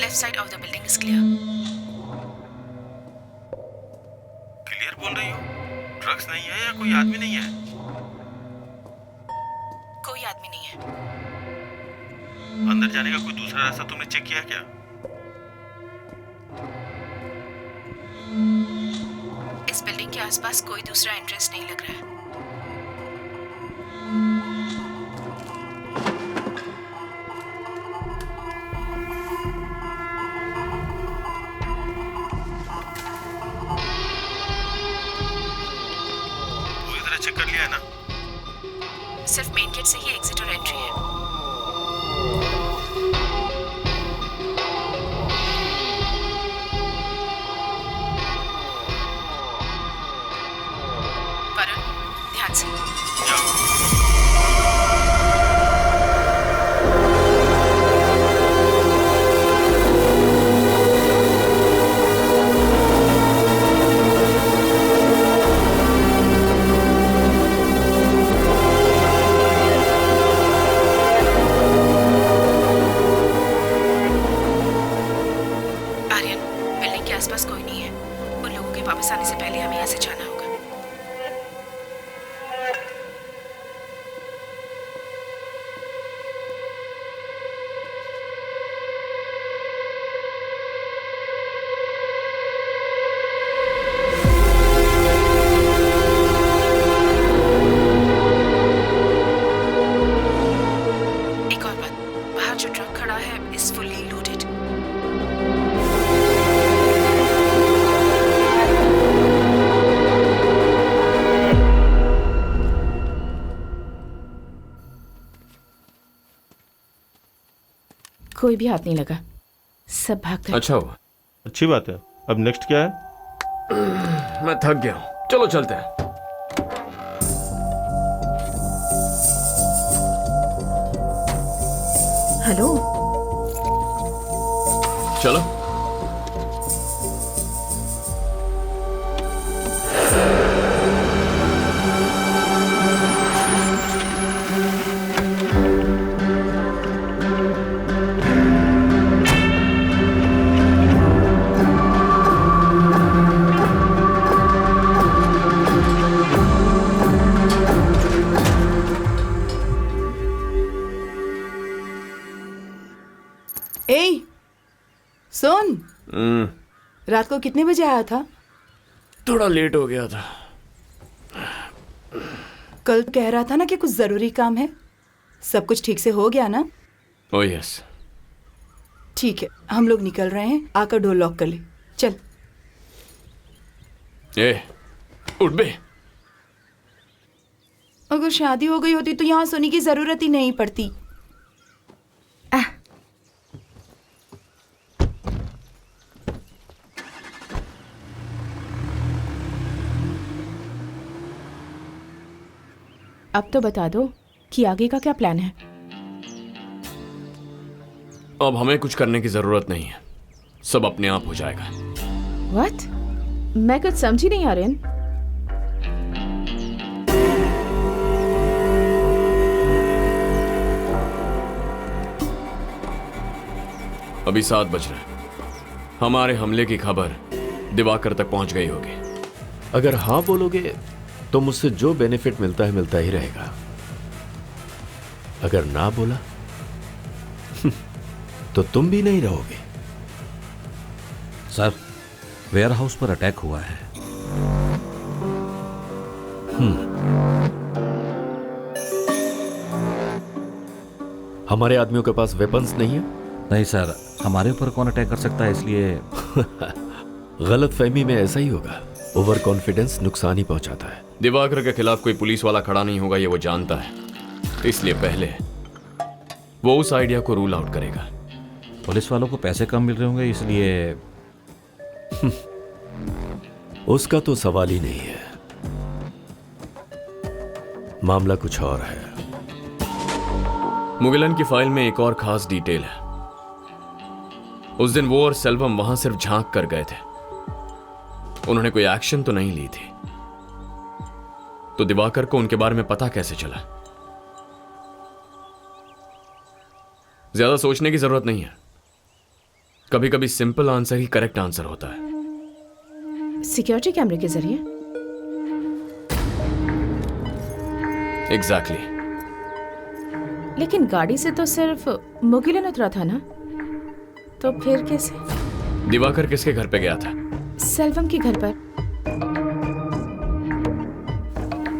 Left side of the building is clear. Clear बोल रही हो? ड्रग्स नहीं है या कोई आदमी नहीं है? कोई आदमी नहीं है। अंदर जाने का कोई दूसरा रास्ता तुमने चेक किया क्या? इस बिल्डिंग के आसपास कोई दूसरा एंट्रेंस नहीं लग रहा है। पूरी तरह चेक कर लिया है ना? सिर्फ मेन गेट से ही एग्जिट और एंट्री है। वरुण, ध्यान से। आर्यन, बिल्डिंग के आसपास कोई नहीं है। उन लोगों के वापस आने से पहले हमें यहाँ से जाना होगा। एक और बात, बाहर जो ट्रक खड़ा है इज फुल्ली लोडेड। कोई भी हाथ नहीं लगा, सब भाग गए। अच्छा हुआ। अच्छी बात है। अब नेक्स्ट क्या है? मैं थक गया हूं, चलो चलते हैं। हेलो, चलो। ए, सुन, रात को कितने बजे आया था? थोड़ा लेट हो गया था। कल कह रहा था ना कि कुछ जरूरी काम है। सब कुछ ठीक से हो गया ना? Oh yes. ठीक है, हम लोग निकल रहे हैं। आकर डोर लॉक कर ले। चल। ए, उठ बे। अगर शादी हो गई होती तो यहाँ सोने की जरूरत ही नहीं पड़ती। अब तो बता दो कि आगे का क्या प्लान है। अब हमें कुछ करने की जरूरत नहीं है, सब अपने आप हो जाएगा। व्हाट? मैं कुछ समझी नहीं आर्यन। अभी 7 बज रहे हैं। हमारे हमले की खबर दिवाकर तक पहुंच गई होगी। अगर हाँ बोलोगे तो मुझसे जो बेनिफिट मिलता ही रहेगा। अगर ना बोला तो तुम भी नहीं रहोगे। सर, वेयर हाउस पर अटैक हुआ है। हमारे आदमियों के पास वेपन्स नहीं है? नहीं सर, हमारे ऊपर कौन अटैक कर सकता है, इसलिए गलतफहमी में ऐसा ही होगा। ओवर कॉन्फिडेंस नुकसान ही पहुंचाता है। दिवाकर के खिलाफ कोई पुलिस वाला खड़ा नहीं होगा, ये वो जानता है। इसलिए पहले वो उस आइडिया को रूल आउट करेगा। पुलिस वालों को पैसे कम मिल रहे होंगे, इसलिए उसका तो सवाल ही नहीं है। मामला कुछ और है। मुगिलन की फाइल में एक और खास डिटेल है। उस दिन वो और सेल्वम वहां सिर्फ झांक कर गए थे, उन्होंने कोई एक्शन तो नहीं ली थी। तो दिवाकर को उनके बारे में पता कैसे चला? ज्यादा सोचने की जरूरत नहीं है, कभी कभी सिंपल आंसर ही करेक्ट आंसर होता है। सिक्योरिटी कैमरे के जरिए? एग्जैक्टली। लेकिन गाड़ी से तो सिर्फ मुगिलन उतरा था ना, तो फिर कैसे? दिवाकर किसके घर पे गया था? सेल्वम के घर पर।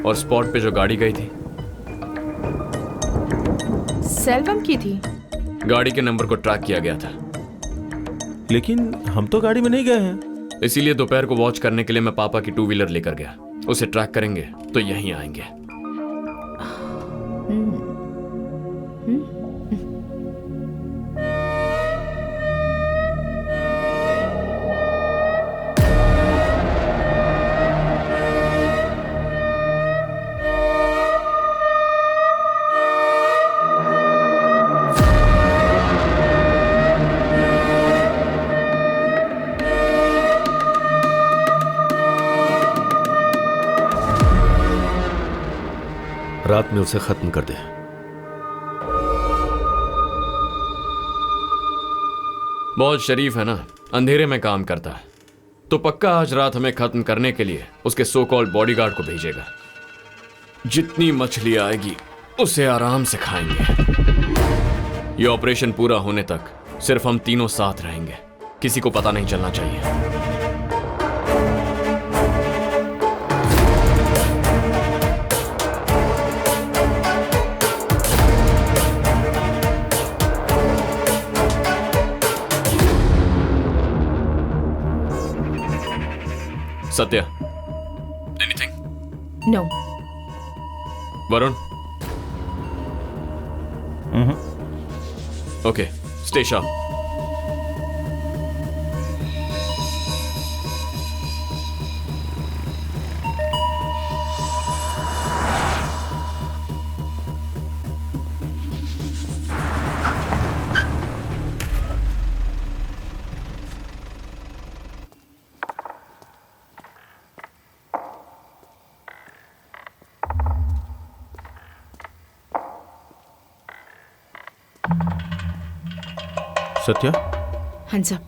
और स्पॉट पे जो गाड़ी गई थी? सेल्वम की थी। गाड़ी के नंबर को ट्रैक किया गया था। लेकिन हम तो गाड़ी में नहीं गए हैं। इसीलिए दोपहर को वॉच करने के लिए मैं पापा की 2 व्हीलर लेकर गया। उसे ट्रैक करेंगे तो यहीं आएंगे। रात में उसे खत्म कर दे। बहुत शरीफ है ना, अंधेरे में काम करता है, तो पक्का आज रात हमें खत्म करने के लिए उसके सो कॉल्ड बॉडीगार्ड को भेजेगा। जितनी मछली आएगी उसे आराम से खाएंगे। ये ऑपरेशन पूरा होने तक सिर्फ हम तीनों साथ रहेंगे, किसी को पता नहीं चलना चाहिए। Satya, anything? No. Varun? Okay, stay sharp. Satya? Hands up.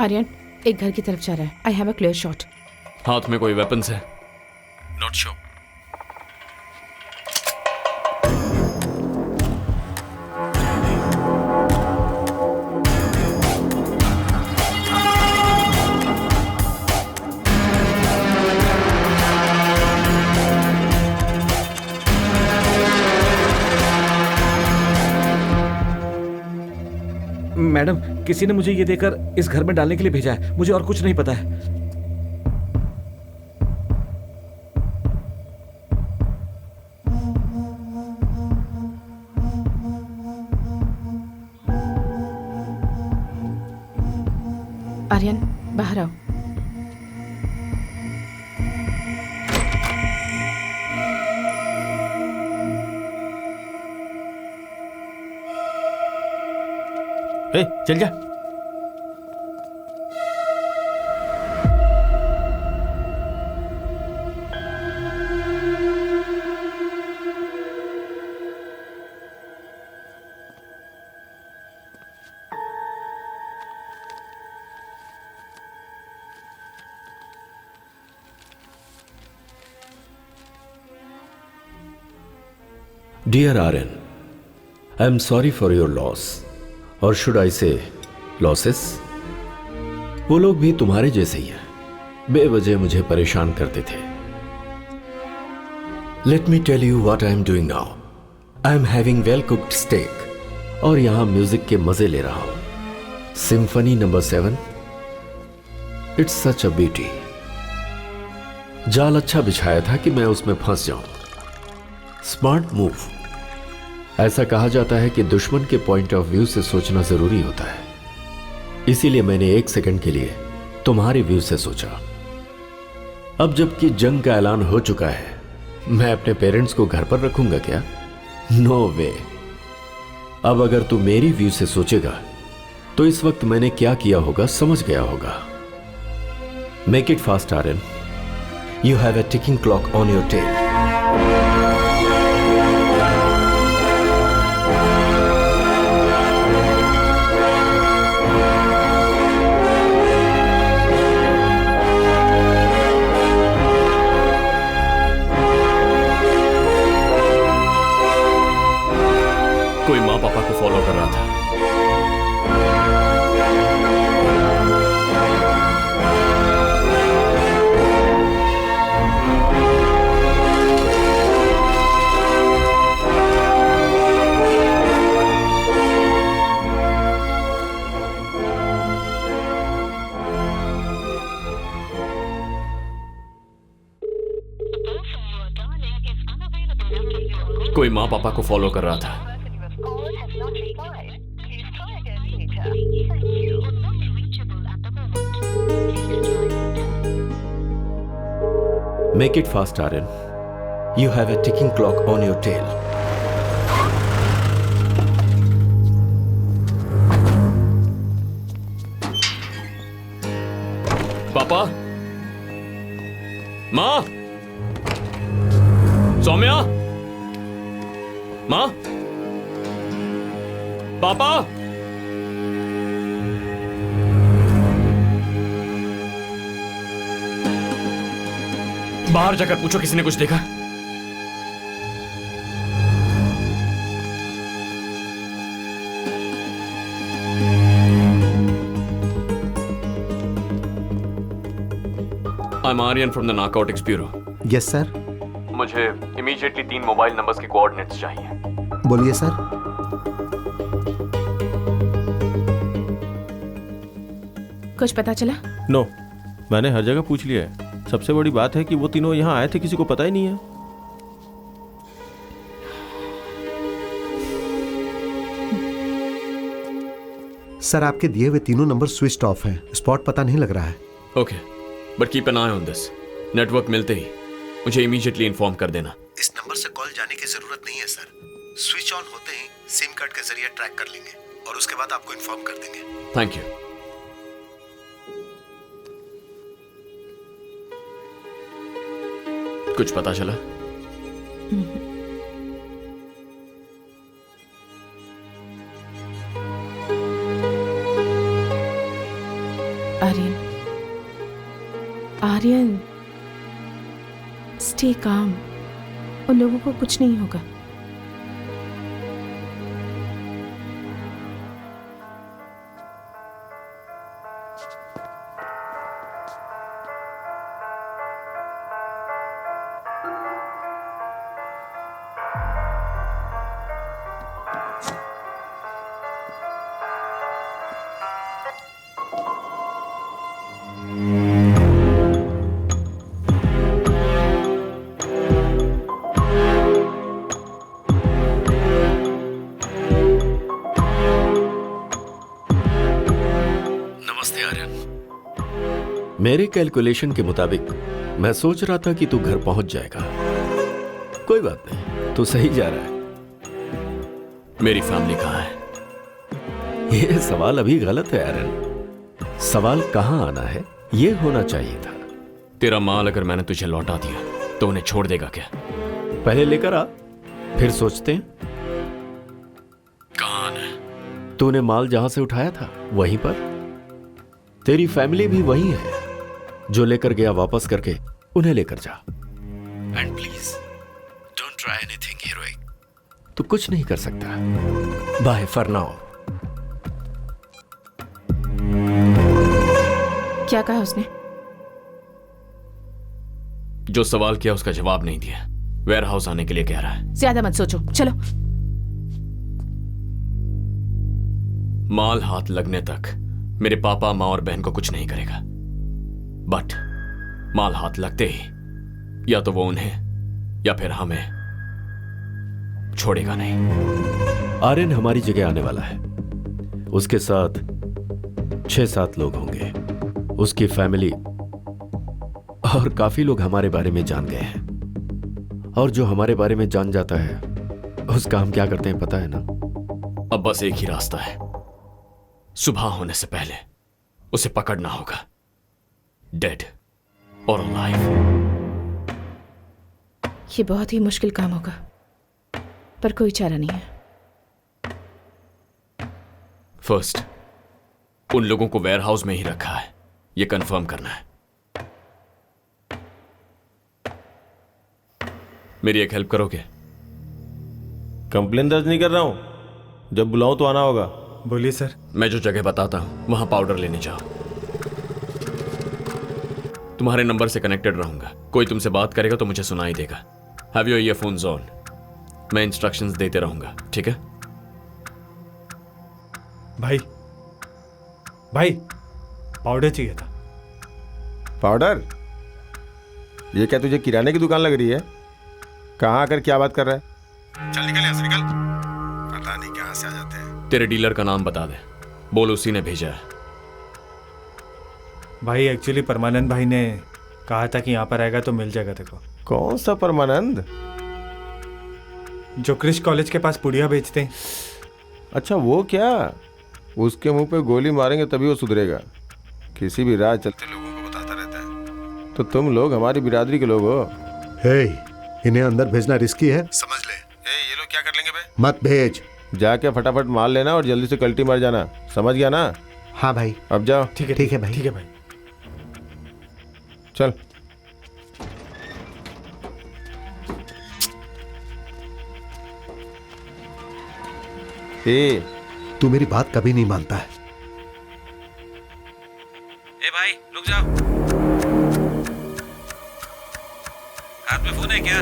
Aryan एक घर की तरफ जा रहा है। I have a clear shot. हाथ में कोई वेपन्स है? Not sure. मैडम, किसी ने मुझे ये देकर इस घर में डालने के लिए भेजा है। मुझे और कुछ नहीं पता है। आर्यन बाहर आओ। ए, चल जा। Dear Aryan, I am sorry for your loss. और शुड आई से लॉसेस? वो लोग भी तुम्हारे जैसे ही हैं, बेवजह मुझे परेशान करते थे। Let me tell you what I am doing now. I am having well cooked steak और यहां म्यूजिक के मजे ले रहा हूं। Symphony number 7, it's such a beauty. जाल अच्छा बिछाया था कि मैं उसमें फंस जाऊं। Smart move. ऐसा कहा जाता है कि दुश्मन के पॉइंट ऑफ व्यू से सोचना जरूरी होता है, इसीलिए मैंने 1 सेकंड के लिए तुम्हारे व्यू से सोचा। अब जबकि जंग का ऐलान हो चुका है, मैं अपने पेरेंट्स को घर पर रखूंगा क्या? नो वे। अब अगर तू मेरी व्यू से सोचेगा तो इस वक्त मैंने क्या किया होगा समझ गया होगा। Make it fast Aryan, you have a ticking clock on your tail. कोई माँ पापा को फॉलो कर रहा था। कोई माँ पापा को फॉलो कर रहा था। Make it fast, Aryan. You have a ticking clock on your tail. पापा, माँ, सौम्या, माँ, पापा। बाहर जाकर पूछो किसी ने कुछ देखा? I am Aryan from the narcotics bureau. Yes sir. मुझे इमीडिएटली 3 मोबाइल नंबर्स के कोऑर्डिनेट्स चाहिए। बोलिए सर। कुछ पता चला? नो, मैंने हर जगह पूछ लिया है। सबसे बड़ी बात है कि वो तीनों यहाँ आए थे, किसी को पता ही नहीं है। सर आपके दिए हुए तीनों नंबर स्विच ऑफ हैं। स्पॉट पता नहीं लग रहा है। Okay, but keep an I on this. Network मिलते ही मुझे इमीडिएटली इन्फॉर्म कर देना। इस नंबर से कॉल जाने की जरूरत नहीं है सर। स्विच ऑन होते ही सिम कार्ड के जरिए ट्रैक कर लेंगे और उसके बाद आपको इन्फॉर्म कर देंगे। Thank you. कुछ पता चला? Aryan, Aryan, stay calm. उन लोगों को कुछ नहीं होगा। मेरे कैलकुलेशन के मुताबिक मैं सोच रहा था कि तू घर पहुंच जाएगा। कोई बात नहीं, तू सही जा रहा है। मेरी फैमिली कहाँ है? यह सवाल अभी गलत है आर्यन। सवाल कहाँ आना है ये होना चाहिए था। तेरा माल अगर मैंने तुझे लौटा दिया तो उन्हें छोड़ देगा क्या? पहले लेकर आ, फिर सोचते हैं। कहाँ आना है? तूने माल जहां से उठाया था वहीं पर। तेरी फैमिली भी वही है। जो लेकर गया वापस करके उन्हें लेकर जा। And please don't try anything heroic. तू कुछ नहीं कर सकता। Bye for now. क्या कहा उसने? जो सवाल किया उसका जवाब नहीं दिया। वेयर हाउस आने के लिए कह रहा है। ज्यादा मत सोचो, चलो। माल हाथ लगने तक मेरे पापा, माँ और बहन को कुछ नहीं करेगा। बट माल हाथ लगते ही या तो वो उन्हें या फिर हमें छोड़ेगा नहीं। आर्यन हमारी जगह आने वाला है। उसके साथ 6-7 लोग होंगे, उसकी फैमिली, और काफी लोग हमारे बारे में जान गए हैं। और जो हमारे बारे में जान जाता है उसका हम क्या करते हैं पता है ना? अब बस एक ही रास्ता है, सुबह होने से पहले उसे पकड़ना होगा, डेड और अलाइव। ये बहुत ही मुश्किल काम होगा, पर कोई चारा नहीं है। फर्स्ट, उन लोगों को वेयरहाउस में ही रखा है, यह कंफर्म करना है। मेरी एक हेल्प करोगे? कंप्लेन दर्ज नहीं कर रहा हूं, जब बुलाऊं तो आना होगा। बोलिए सर। मैं जो जगह बताता हूं वहां पाउडर लेने जाओ। तुम्हारे नंबर से कनेक्टेड रहूंगा, कोई तुमसे बात करेगा तो मुझे सुनाई देगा। हैव योर ईयरफोन्स ऑन, मैं इंस्ट्रक्शंस देते रहूंगा, ठीक है? भाई पाउडर चाहिए था। पाउडर? ये क्या तुझे किराने की दुकान लग रही है? कहाँ आकर क्या बात कर रहा है? चल निकल यहाँ से, निकल। पता नहीं कहाँ से आ जाते हैं। तेरे डीलर का नाम बता दे, बोल उसी ने भेजा है। भाई एक्चुअली परमानंद भाई ने कहा था कि यहाँ पर आएगा तो मिल जाएगा तेरे को। कौन सा परमानंद? जो क्रिश कॉलेज के पास पुड़िया बेचते हैं। अच्छा वो क्या? उसके मुंह पे गोली मारेंगे तभी वो सुधरेगा। किसी भी राह चलते लोगों को बताता रहता है। तो तुम लोग हमारी बिरादरी के लोग हो। हे, इन्हें अंदर भेजना रिस्की है, समझ ले। ये लोग क्या कर लेंगे बे? मत भेज। जाके फटाफट मार लेना और जल्दी से कल्टी मार जाना, समझ गया ना? हाँ भाई। अब जाओ। ठीक है भाई। ठीक है भाई। चल। तू मेरी बात कभी नहीं मानता है। ए भाई रुक जाओ, हाथ में फोन है क्या?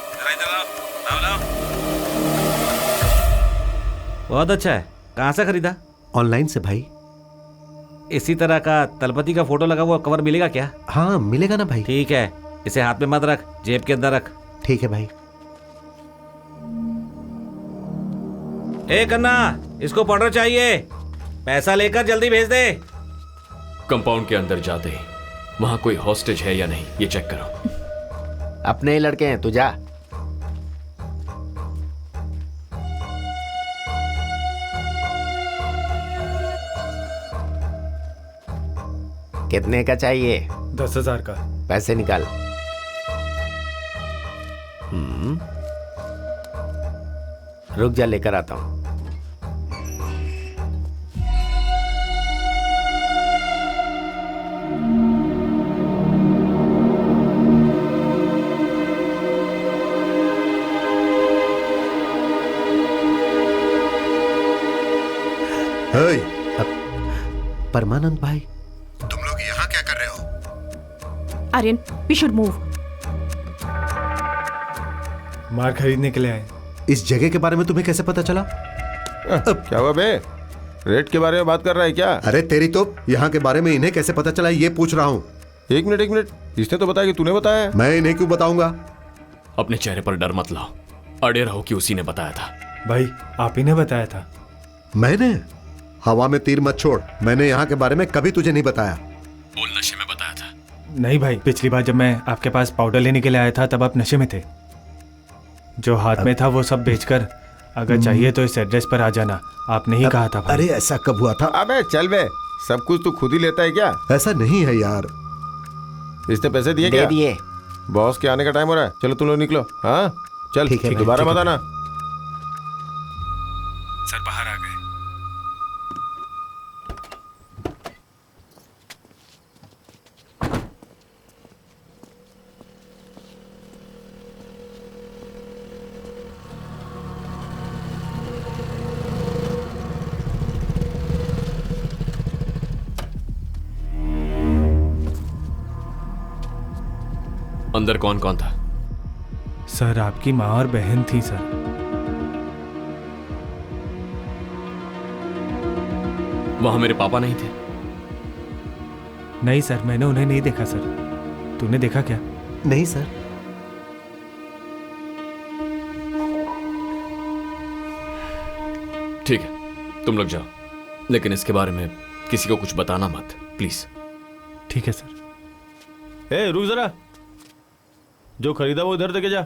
जरा इधर लाओ, लाओ। बहुत अच्छा है, कहाँ से खरीदा? ऑनलाइन से भाई। इसी तरह का तलपति का फोटो लगा हुआ कवर मिलेगा क्या? हाँ मिलेगा ना भाई। ठीक है, इसे हाथ में मत रख, जेब के अंदर रख। ठीक है भाई। ए कन्ना, इसको पाउडर चाहिए, पैसा लेकर जल्दी भेज दे। कंपाउंड के अंदर जाते ही वहां कोई हॉस्टेज है या नहीं ये चेक करो। अपने ही लड़के हैं, तू जा। कितने का चाहिए? 10,000 का। पैसे निकाल। रुक जा, लेकर आता हूं। परमानंद भाई, तुम लोग यहाँ क्या कर रहे हो? Aryan, we should move. मार खरीदने के लिए आए। इस जगह के बारे में तुम्हें कैसे पता चला? क्या हुआ बे? रेट के बारे में बात कर रहा है क्या? अरे तेरी तो, यहाँ के बारे में इन्हें कैसे पता चला ये पूछ रहा हूँ। एक मिनट, इसने तो बताया कि तूने बताया। मैं इन्हें क्यों बताऊंगा? अपने चेहरे पर डर मत लाओ, अड़े रहो कि उसी ने बताया था। भाई आप ही ने बताया था। मैंने? हवा में तीर मत छोड़, मैंने यहाँ के बारे में कभी तुझे नहीं बताया। बोल नशे में बताया था। नहीं भाई, पिछली बार जब मैं आपके पास पाउडर लेने के लिए आया था तब आप नशे में थे। जो हाथ में था वो सब बेचकर अगर चाहिए तो इस एड्रेस पर आ जाना, आपने ही कहा था भाई। अरे ऐसा कब हुआ था? अबे चल बे, सब कुछ तू खुद ही लेता है क्या? ऐसा नहीं है यार। इसने पैसे दिए क्या? दे दिए। बॉस के आने का टाइम हो रहा है, चलो तुम लोग निकलो। हाँ चल, ठीक है, दोबारा ठीक मत है। आना। सर बाहर आ गए। अंदर कौन कौन था? सर आपकी माँ और बहन थी सर। वहां मेरे पापा नहीं थे? नहीं सर, मैंने उन्हें नहीं देखा सर। तूने देखा क्या? नहीं सर। ठीक है, तुम लोग जाओ, लेकिन इसके बारे में किसी को कुछ बताना मत, प्लीज। ठीक है सर। ए रुक जरा, जो खरीदा वो इधर देके जा।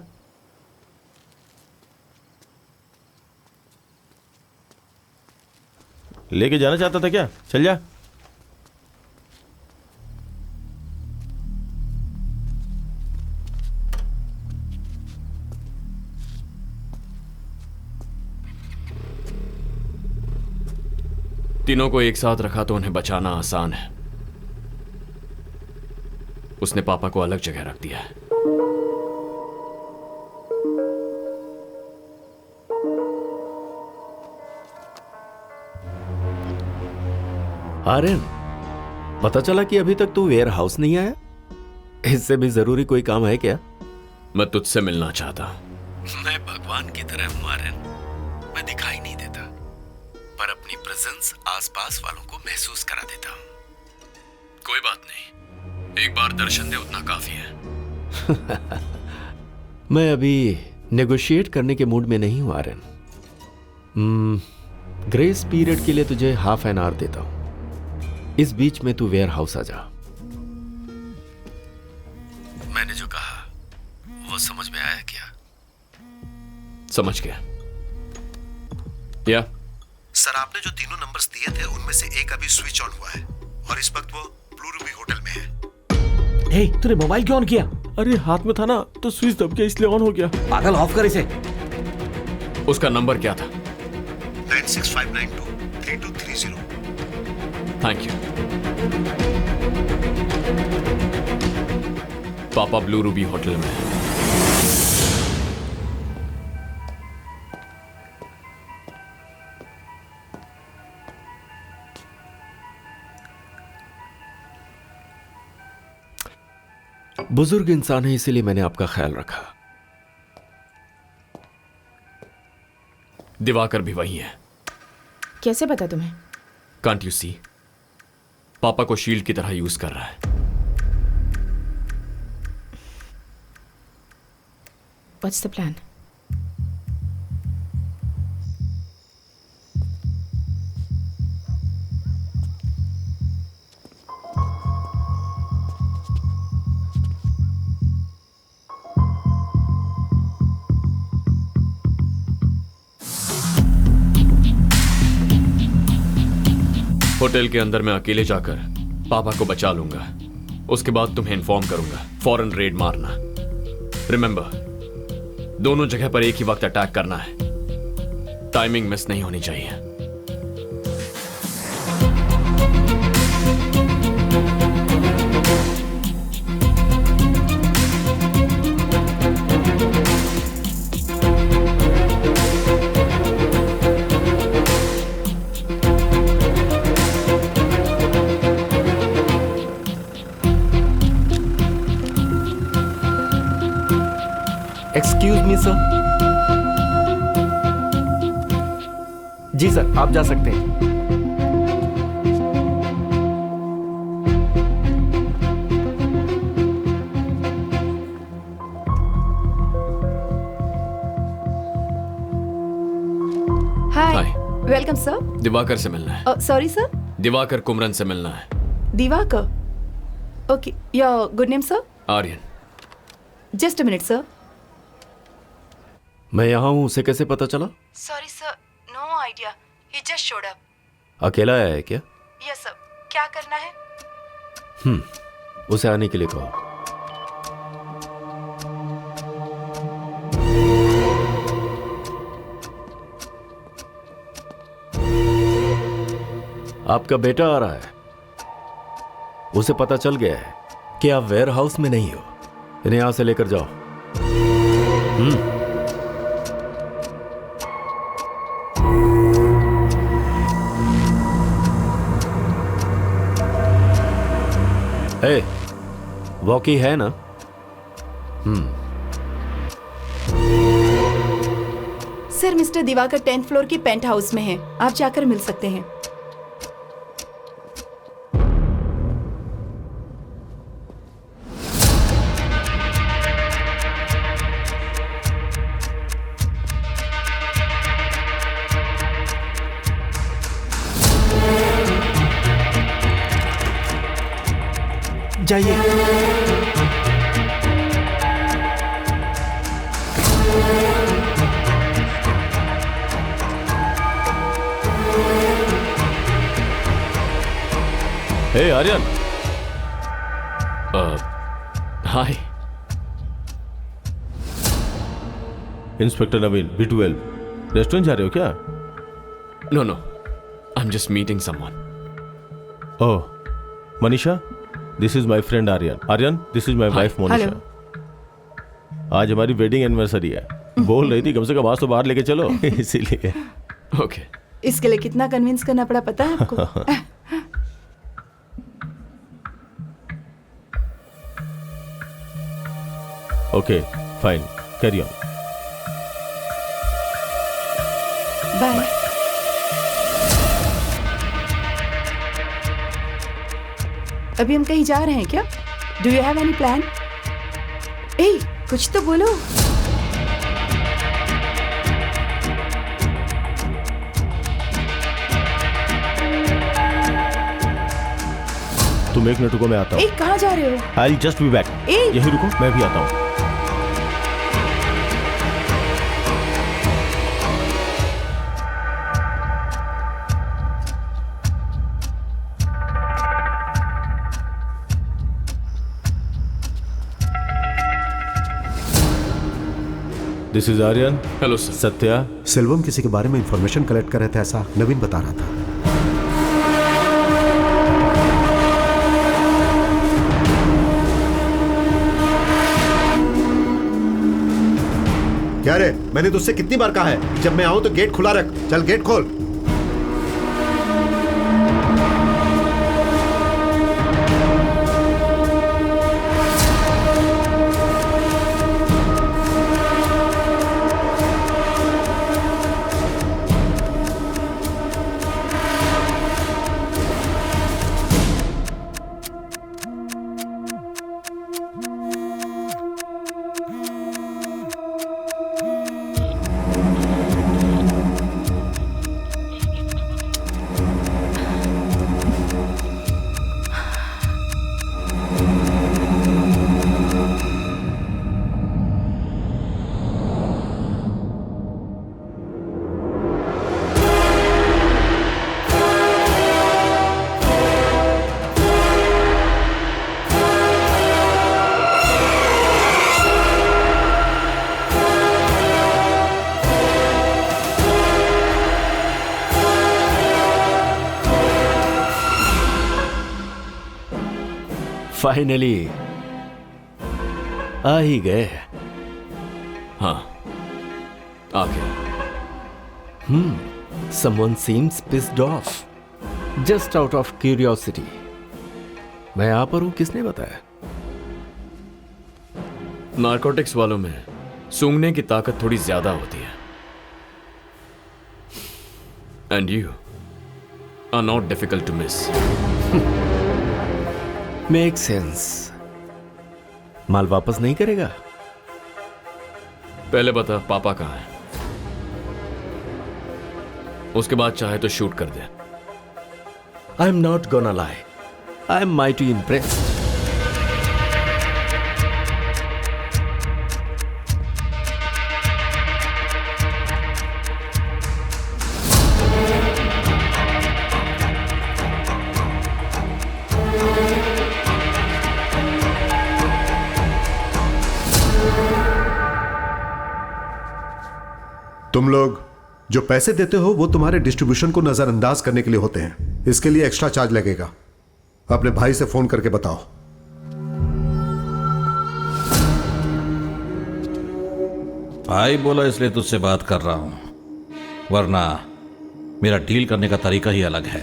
लेके जाना चाहता था क्या? चल जा। तीनों को एक साथ रखा तो उन्हें बचाना आसान है। उसने पापा को अलग जगह रख दिया है। आर्यन, पता चला कि अभी तक तू वेयर हाउस नहीं आया। इससे भी जरूरी कोई काम है क्या? मैं तुझसे मिलना चाहता। मैं भगवान की तरह हूं आर्यन। मैं दिखाई नहीं देता, पर अपनी प्रेजेंस आसपास वालों को महसूस करा देता हूं। कोई बात नहीं, एक बार दर्शन दे उतना काफी है। मैं अभी नेगोशिएट करने के मूड में नहीं हूं आर्यन। ग्रेस पीरियड के लिए तुझे हाफ एन आवर देता हूं। इस बीच में तू वेयर हाउस आ जा। मैंने जो कहा वो समझ में आया क्या? समझ गया। या सर, आपने जो तीनों नंबर्स दिए थे उनमें से एक अभी स्विच ऑन हुआ है और इस वक्त वो ब्लू रूबी होटल में है। हे, तूने मोबाइल क्यों ऑन किया? अरे हाथ में था ना तो स्विच दब गया इसलिए ऑन हो गया। पागल, ऑफ कर इसे। उसका नंबर क्या था? 96592 3230। Thank you. पापा ब्लू रूबी होटल में है। बुजुर्ग इंसान है इसीलिए मैंने आपका ख्याल रखा। दिवाकर भी वही है। कैसे पता तुम्हें? Can't you see? पापा को शील्ड की तरह यूज कर रहा है। What's the plan? होटल के अंदर मैं अकेले जाकर पापा को बचा लूंगा। उसके बाद तुम्हें इन्फॉर्म करूंगा। फौरन रेड मारना। रिमेंबर, दोनों जगह पर एक ही वक्त अटैक करना है। टाइमिंग मिस नहीं होनी चाहिए। Excuse me sir. जी सर, आप जा सकते हैं। हाय, वेलकम सर। दिवाकर से मिलना है। Sorry sir. दिवाकर कुमरन से मिलना है। Divakar? Okay, your good name sir? Aryan. Just a minute sir. मैं यहां हूं, उसे कैसे पता चला? Sorry sir, no idea, he just showed up. अकेला आया है क्या? Yes sir. क्या करना है? उसे आने के लिए कहो। आपका बेटा आ रहा है। उसे पता चल गया है कि आप वेयर हाउस में नहीं हो। इन्हें यहां से लेकर जाओ। ए, वॉकी है ना? Sir, mister Divakar 10th floor की पेंट हाउस में है। आप जाकर मिल सकते हैं। जाइए। Hey Aryan. Hi. Inspector Naveen, B12। Restaurant जा रहे हो क्या? No no, I am just meeting someone. Oh, Manisha, this is my friend Aryan. Aryan, this is my wife Monisha. आज हमारी वेडिंग एनिवर्सरी है। बोल रही थी कम से कम आज तो बाहर लेके चलो, इसीलिए। ओके। इसके लिए कितना कन्विंस करना पड़ा पता है आपको? Okay, fine, carry on. Bye. अभी हम कहीं जा रहे हैं क्या? Do you have any plan? ए, कुछ तो बोलो। तुम एक मिनट रुको, मैं आता हूँ। ए, कहाँ जा रहे हो? I just be back. यही रुको, मैं भी आता हूँ। This is Aryan. Hello sir. Satya. Selvam किसी के बारे में इंफॉर्मेशन कलेक्ट कर रहे थे, ऐसा नवीन बता रहा था। क्या रे, मैंने तुझसे कितनी बार कहा है जब मैं आऊं तो गेट खुला रख। चल गेट खोल। फाइनली आ ही गए। हाँ, आ गया। Someone seems pissed off. Just out of curiosity. मैं यहाँ पर हूँ, किसने बताया? नारकोटिक्स वालों में सूंघने की ताकत थोड़ी ज्यादा होती है। And you are not difficult to miss. Make sense. माल वापस नहीं करेगा? पहले बता पापा कहाँ है, उसके बाद चाहे तो शूट कर दे। I am not gonna lie, I am mighty impressed. तुम लोग जो पैसे देते हो वो तुम्हारे डिस्ट्रीब्यूशन को नजरअंदाज करने के लिए होते हैं। इसके लिए एक्स्ट्रा चार्ज लगेगा। अपने भाई से फोन करके बताओ। भाई बोला इसलिए तुझसे बात कर रहा हूं, वरना मेरा डील करने का तरीका ही अलग है।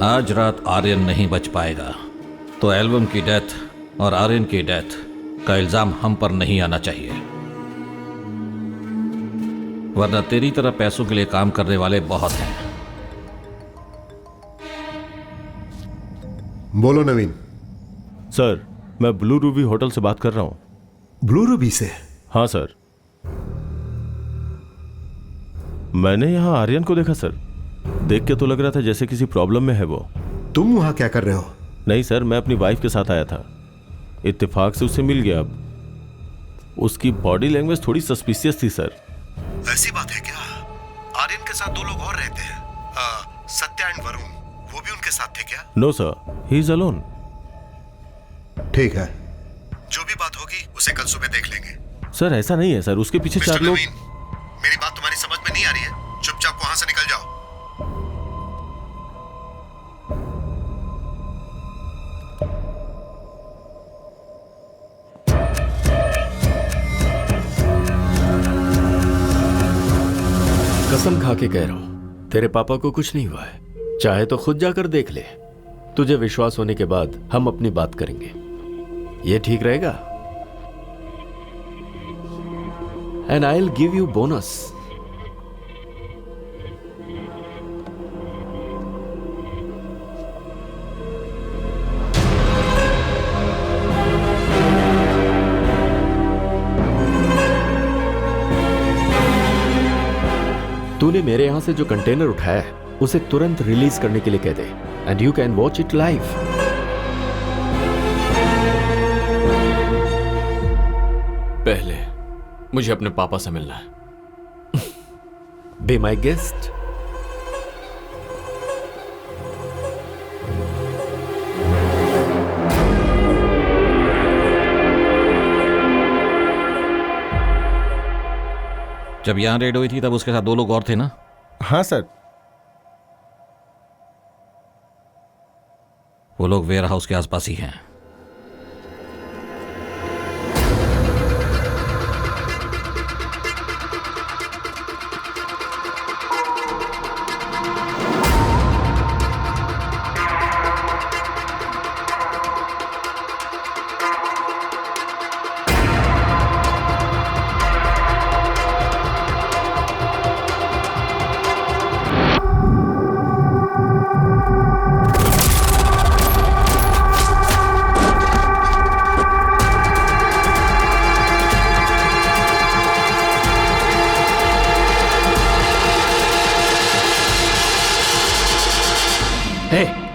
आज रात आर्यन नहीं बच पाएगा, तो एल्बम की डेथ और आर्यन की डेथ का इल्जाम हम पर नहीं आना चाहिए, वरना तेरी तरह पैसों के लिए काम करने वाले बहुत हैं। बोलो नवीन। सर, मैं ब्लू रूबी होटल से बात कर रहा हूं। ब्लू रूबी से? हाँ सर। मैंने यहां आर्यन को देखा सर। देख के तो लग रहा था जैसे किसी प्रॉब्लम में है वो। तुम वहां क्या कर रहे हो? नहीं सर, मैं अपनी वाइफ के साथ आया था, इत्तेफाक से उससे मिल गया। अब उसकी बॉडी लैंग्वेज थोड़ी सस्पिशियस थी सर। ऐसी बात है क्या? आर्यन के साथ 2 लोग और रहते हैं, सत्या एंड वरुण, वो भी उनके साथ थे क्या? No sir, he is alone. ठीक है, जो भी बात होगी उसे कल सुबह देख लेंगे। सर ऐसा नहीं है सर, उसके पीछे 4 लोग। मेरी बात तुम्हारी समझ में नहीं आ रही है? चुपचाप वहां से निकल जाओ। कसम खा के कह रहा हूं, तेरे पापा को कुछ नहीं हुआ है। चाहे तो खुद जाकर देख ले। तुझे विश्वास होने के बाद हम अपनी बात करेंगे। ये ठीक रहेगा? And I will give you bonus. तूने मेरे यहां से जो कंटेनर उठाया है उसे तुरंत रिलीज करने के लिए कह दे, and you can watch it live. पहले मुझे अपने पापा से मिलना है। Be my guest. जब यहां रेड हुई थी तब उसके साथ 2 लोग और थे ना? हाँ सर। वो लोग वेयर हाउस के आसपास ही हैं।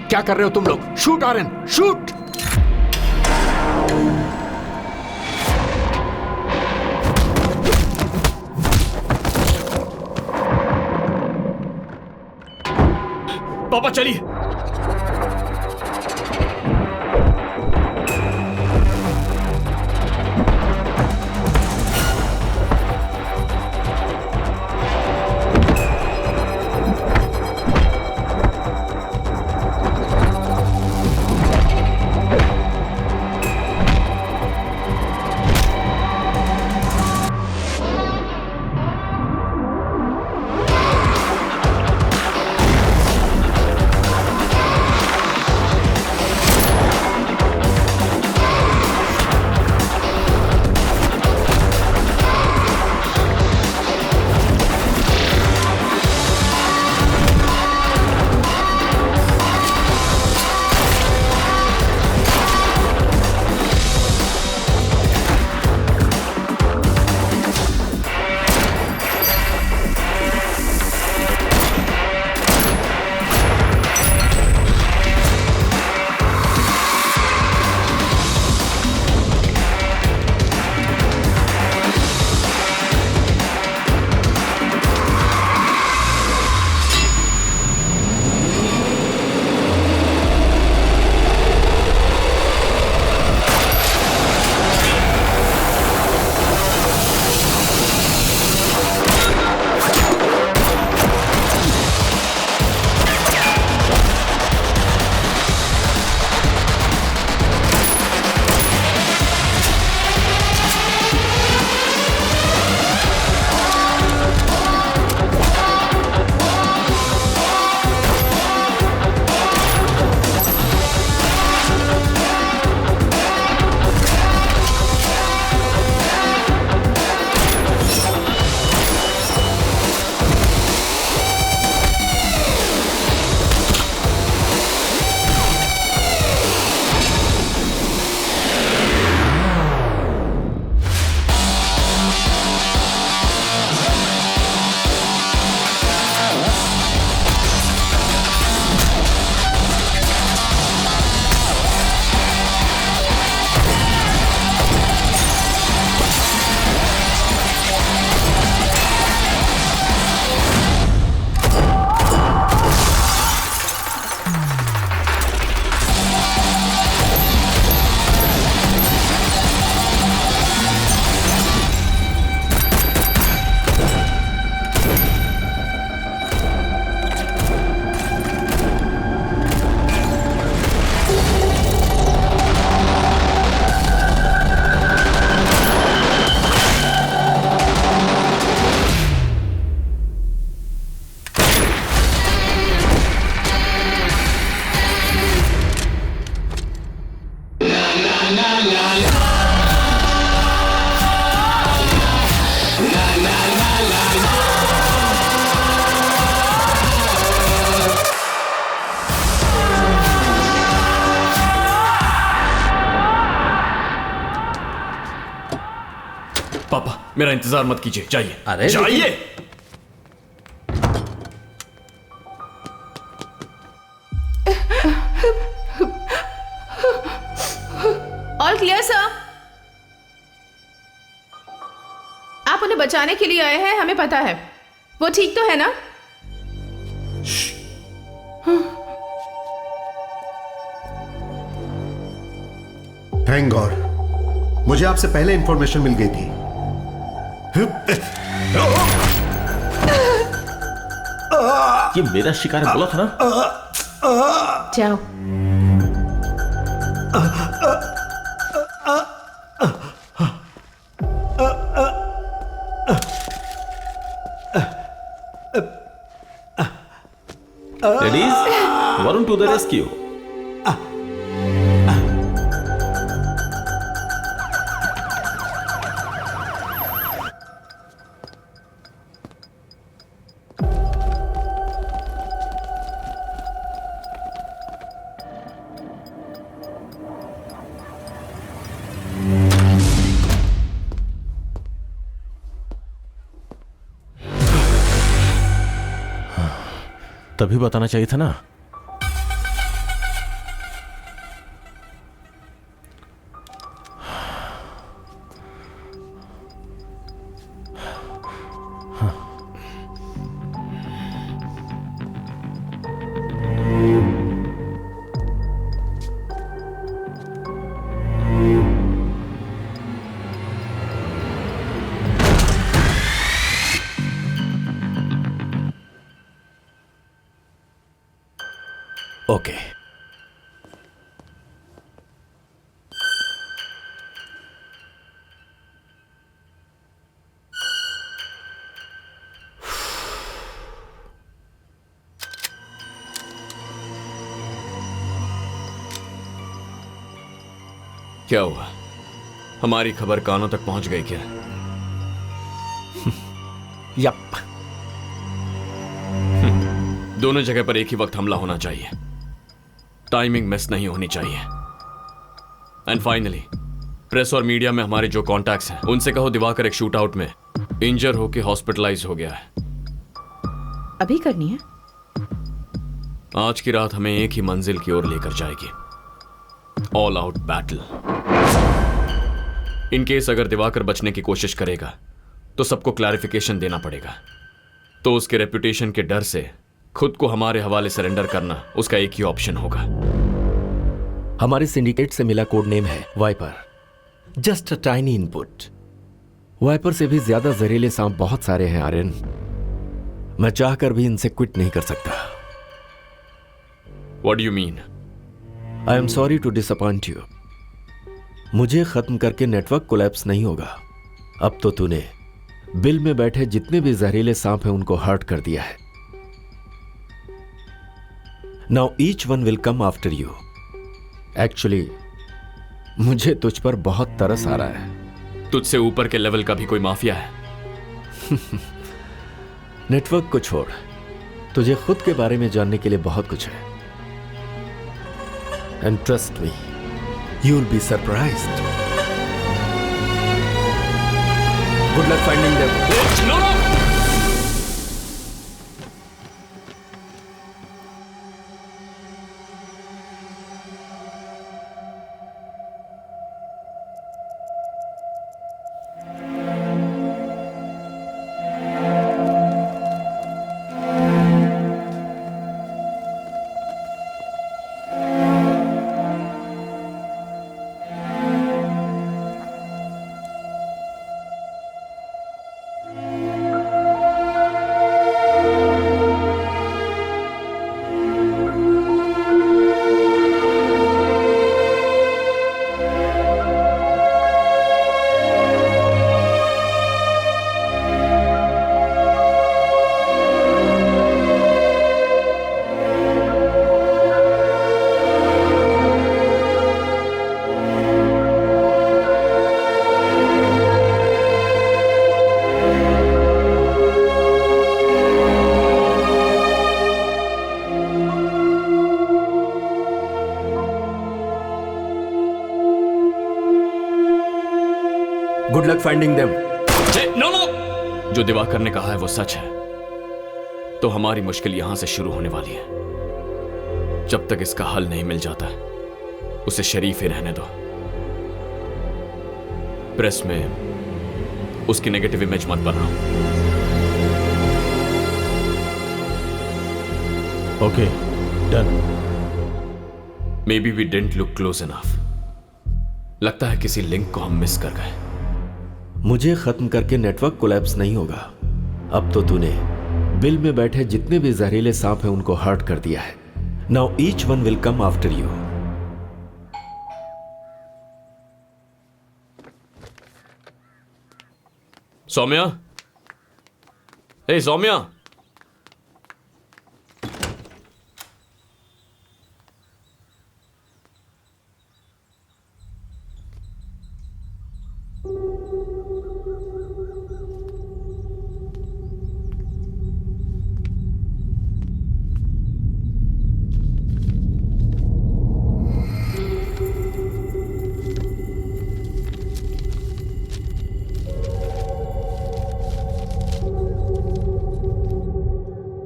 क्या कर रहे हो तुम लोग? Shoot Aryan, shoot! पापा चलिए। मेरा इंतजार मत कीजिए, जाइए। अरे जाइए। All clear sir. आप उन्हें बचाने के लिए आए हैं, हमें पता है। वो ठीक तो है ना? थैंक गॉड, मुझे आपसे पहले इंफॉर्मेशन मिल गई थी। ये मेरा शिकार है, बोला था ना। जाओ। Ladies, Varun to the rescue. तभी बताना चाहिए था ना। ओके। क्या हुआ? हमारी खबर कानों तक पहुंच गई क्या? यप। दोनों जगह पर एक ही वक्त हमला होना चाहिए, टाइमिंग मिस नहीं होनी चाहिए। एंड फाइनली प्रेस और मीडिया में हमारे जो कॉन्टैक्ट्स हैं उनसे कहो दिवाकर एक शूट आउट में इंजर होकर हॉस्पिटलाइज हो गया है। अभी करनी है? आज की रात हमें एक ही मंजिल की ओर लेकर जाएगी, all out battle. In case अगर दिवाकर बचने की कोशिश करेगा तो सबको क्लैरिफिकेशन देना पड़ेगा। तो उसके रेपुटेशन के डर से खुद को हमारे हवाले सरेंडर करना उसका एक ही ऑप्शन होगा। हमारे सिंडिकेट से मिला कोड नेम है viper. Just a tiny input. Viper से भी ज्यादा जहरीले सांप बहुत सारे हैं आर्यन। मैं चाहकर भी इनसे क्विट नहीं कर सकता। What do you mean? I am sorry to disappoint you. मुझे खत्म करके नेटवर्क कोलैप्स नहीं होगा। अब तो तूने बिल में बैठे जितने भी जहरीले सांप हैं उनको हर्ट कर दिया है। Now each one will come after you. Actually मुझे तुझ पर बहुत तरस आ रहा है। तुझसे ऊपर के लेवल का भी कोई माफिया है? नेटवर्क को छोड़, तुझे खुद के बारे में जानने के लिए बहुत कुछ है। And trust me, you will be surprised. Good luck finding them. Good luck finding them. Ajay no no, जो दिवाकर ने कहा है वो सच है तो हमारी मुश्किल यहां से शुरू होने वाली है। जब तक इसका हल नहीं मिल जाता उसे शरीफ ही रहने दो। प्रेस में उसकी नेगेटिव इमेज मत बनाओ। Okay done. Maybe we didn't look close enough. लगता है किसी लिंक को हम मिस कर गए। मुझे खत्म करके नेटवर्क कोलैप्स नहीं होगा। अब तो तूने बिल में बैठे जितने भी जहरीले सांप हैं उनको हर्ट कर दिया है। Now each one will come after you. Saumya, hey Saumya,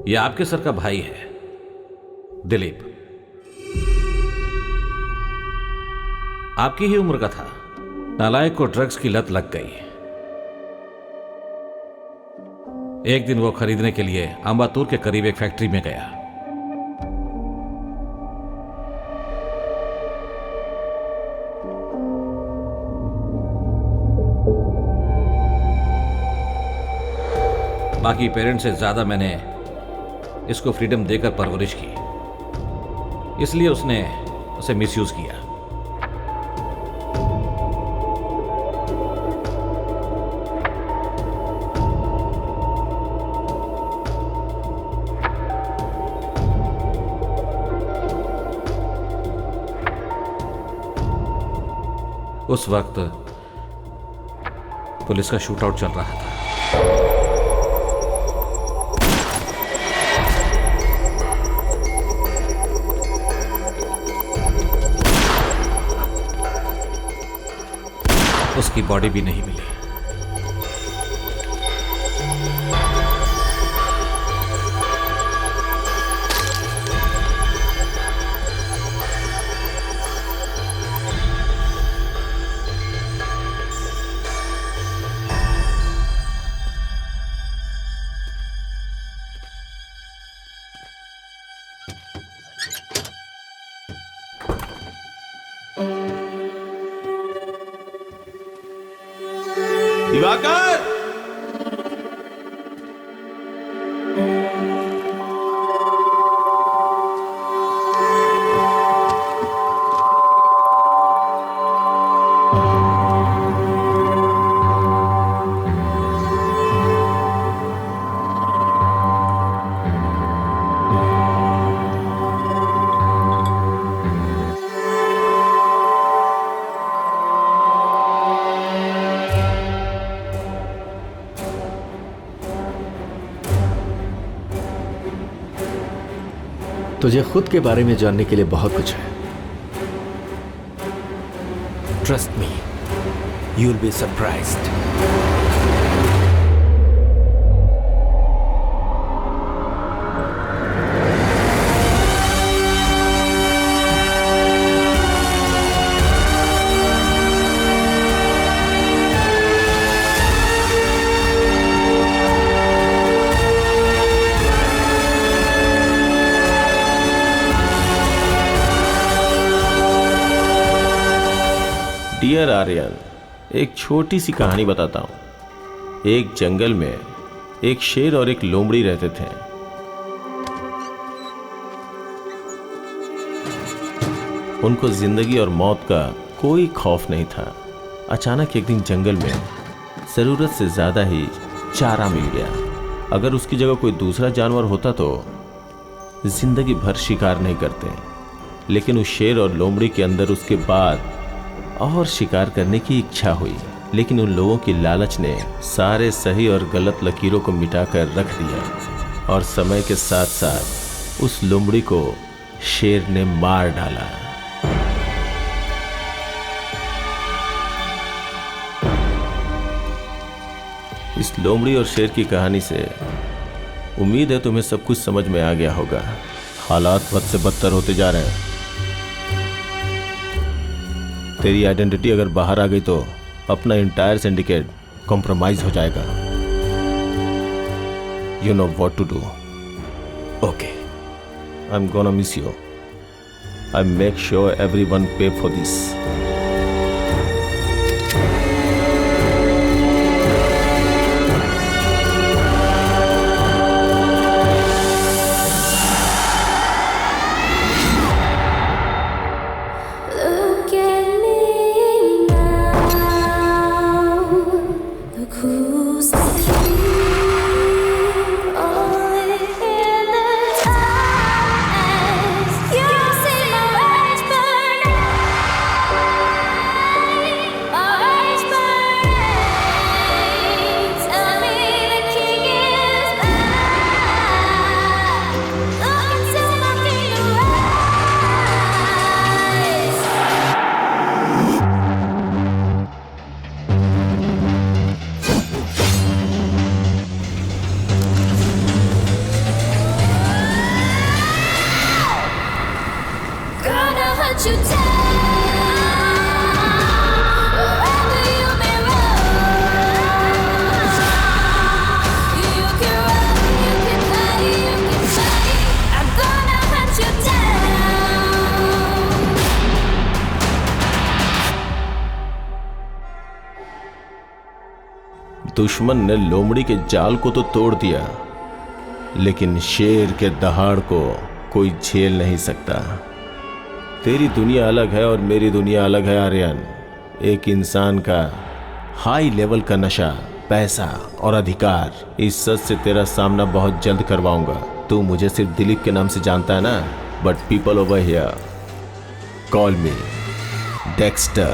ये आपके सर का भाई है दिलीप। आपकी ही उम्र का था। नालायक को ड्रग्स की लत लग गई। एक दिन वो खरीदने के लिए अंबातूर के करीब एक फैक्ट्री में गया। बाकी पेरेंट्स से ज्यादा मैंने इसको फ्रीडम देकर परवरिश की, इसलिए उसने उसे मिसयूज किया। उस वक्त पुलिस का शूटआउट चल रहा था। उसकी बॉडी भी नहीं मिली। दिवाकर, तुझे खुद के बारे में जानने के लिए बहुत कुछ है। Trust me, you'll be surprised. Dear Aryan, एक छोटी सी कहानी बताता हूं। एक जंगल में एक शेर और एक लोमड़ी रहते थे। उनको जिंदगी और मौत का कोई खौफ नहीं था। अचानक एक दिन जंगल में जरूरत से ज्यादा ही चारा मिल गया। अगर उसकी जगह कोई दूसरा जानवर होता तो जिंदगी भर शिकार नहीं करते, लेकिन उस शेर और लोमड़ी के अंदर उसके बाद और शिकार करने की इच्छा हुई। लेकिन उन लोगों की लालच ने सारे सही और गलत लकीरों को मिटाकर रख दिया और समय के साथ साथ उस लोमड़ी को शेर ने मार डाला। इस लोमड़ी और शेर की कहानी से उम्मीद है तुम्हें सब कुछ समझ में आ गया होगा। हालात बद से बदतर होते जा रहे हैं। तेरी आइडेंटिटी अगर बाहर आ गई तो अपना इंटायर सिंडिकेट कॉम्प्रोमाइज हो जाएगा। You know what to do. Okay, I am gonna miss you. I make sure everyone pay for this. दुश्मन ने लोमड़ी के जाल को तो तोड़ दिया, लेकिन शेर के दहाड़ को कोई झेल नहीं सकता। तेरी दुनिया अलग है और मेरी दुनिया अलग है आर्यन। एक इंसान का हाई लेवल का नशा, पैसा और अधिकार, इस सच से तेरा सामना बहुत जल्द करवाऊंगा। तू मुझे सिर्फ दिलीप के नाम से जानता है ना, but people over here call me Dexter,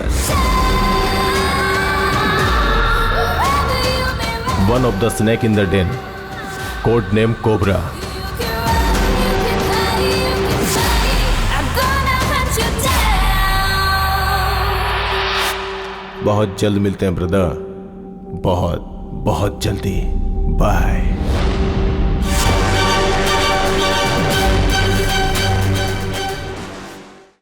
one of the snake in the den, code name Cobra. बहुत जल्द मिलते हैं ब्रदर, बहुत बहुत जल्दी। बाय।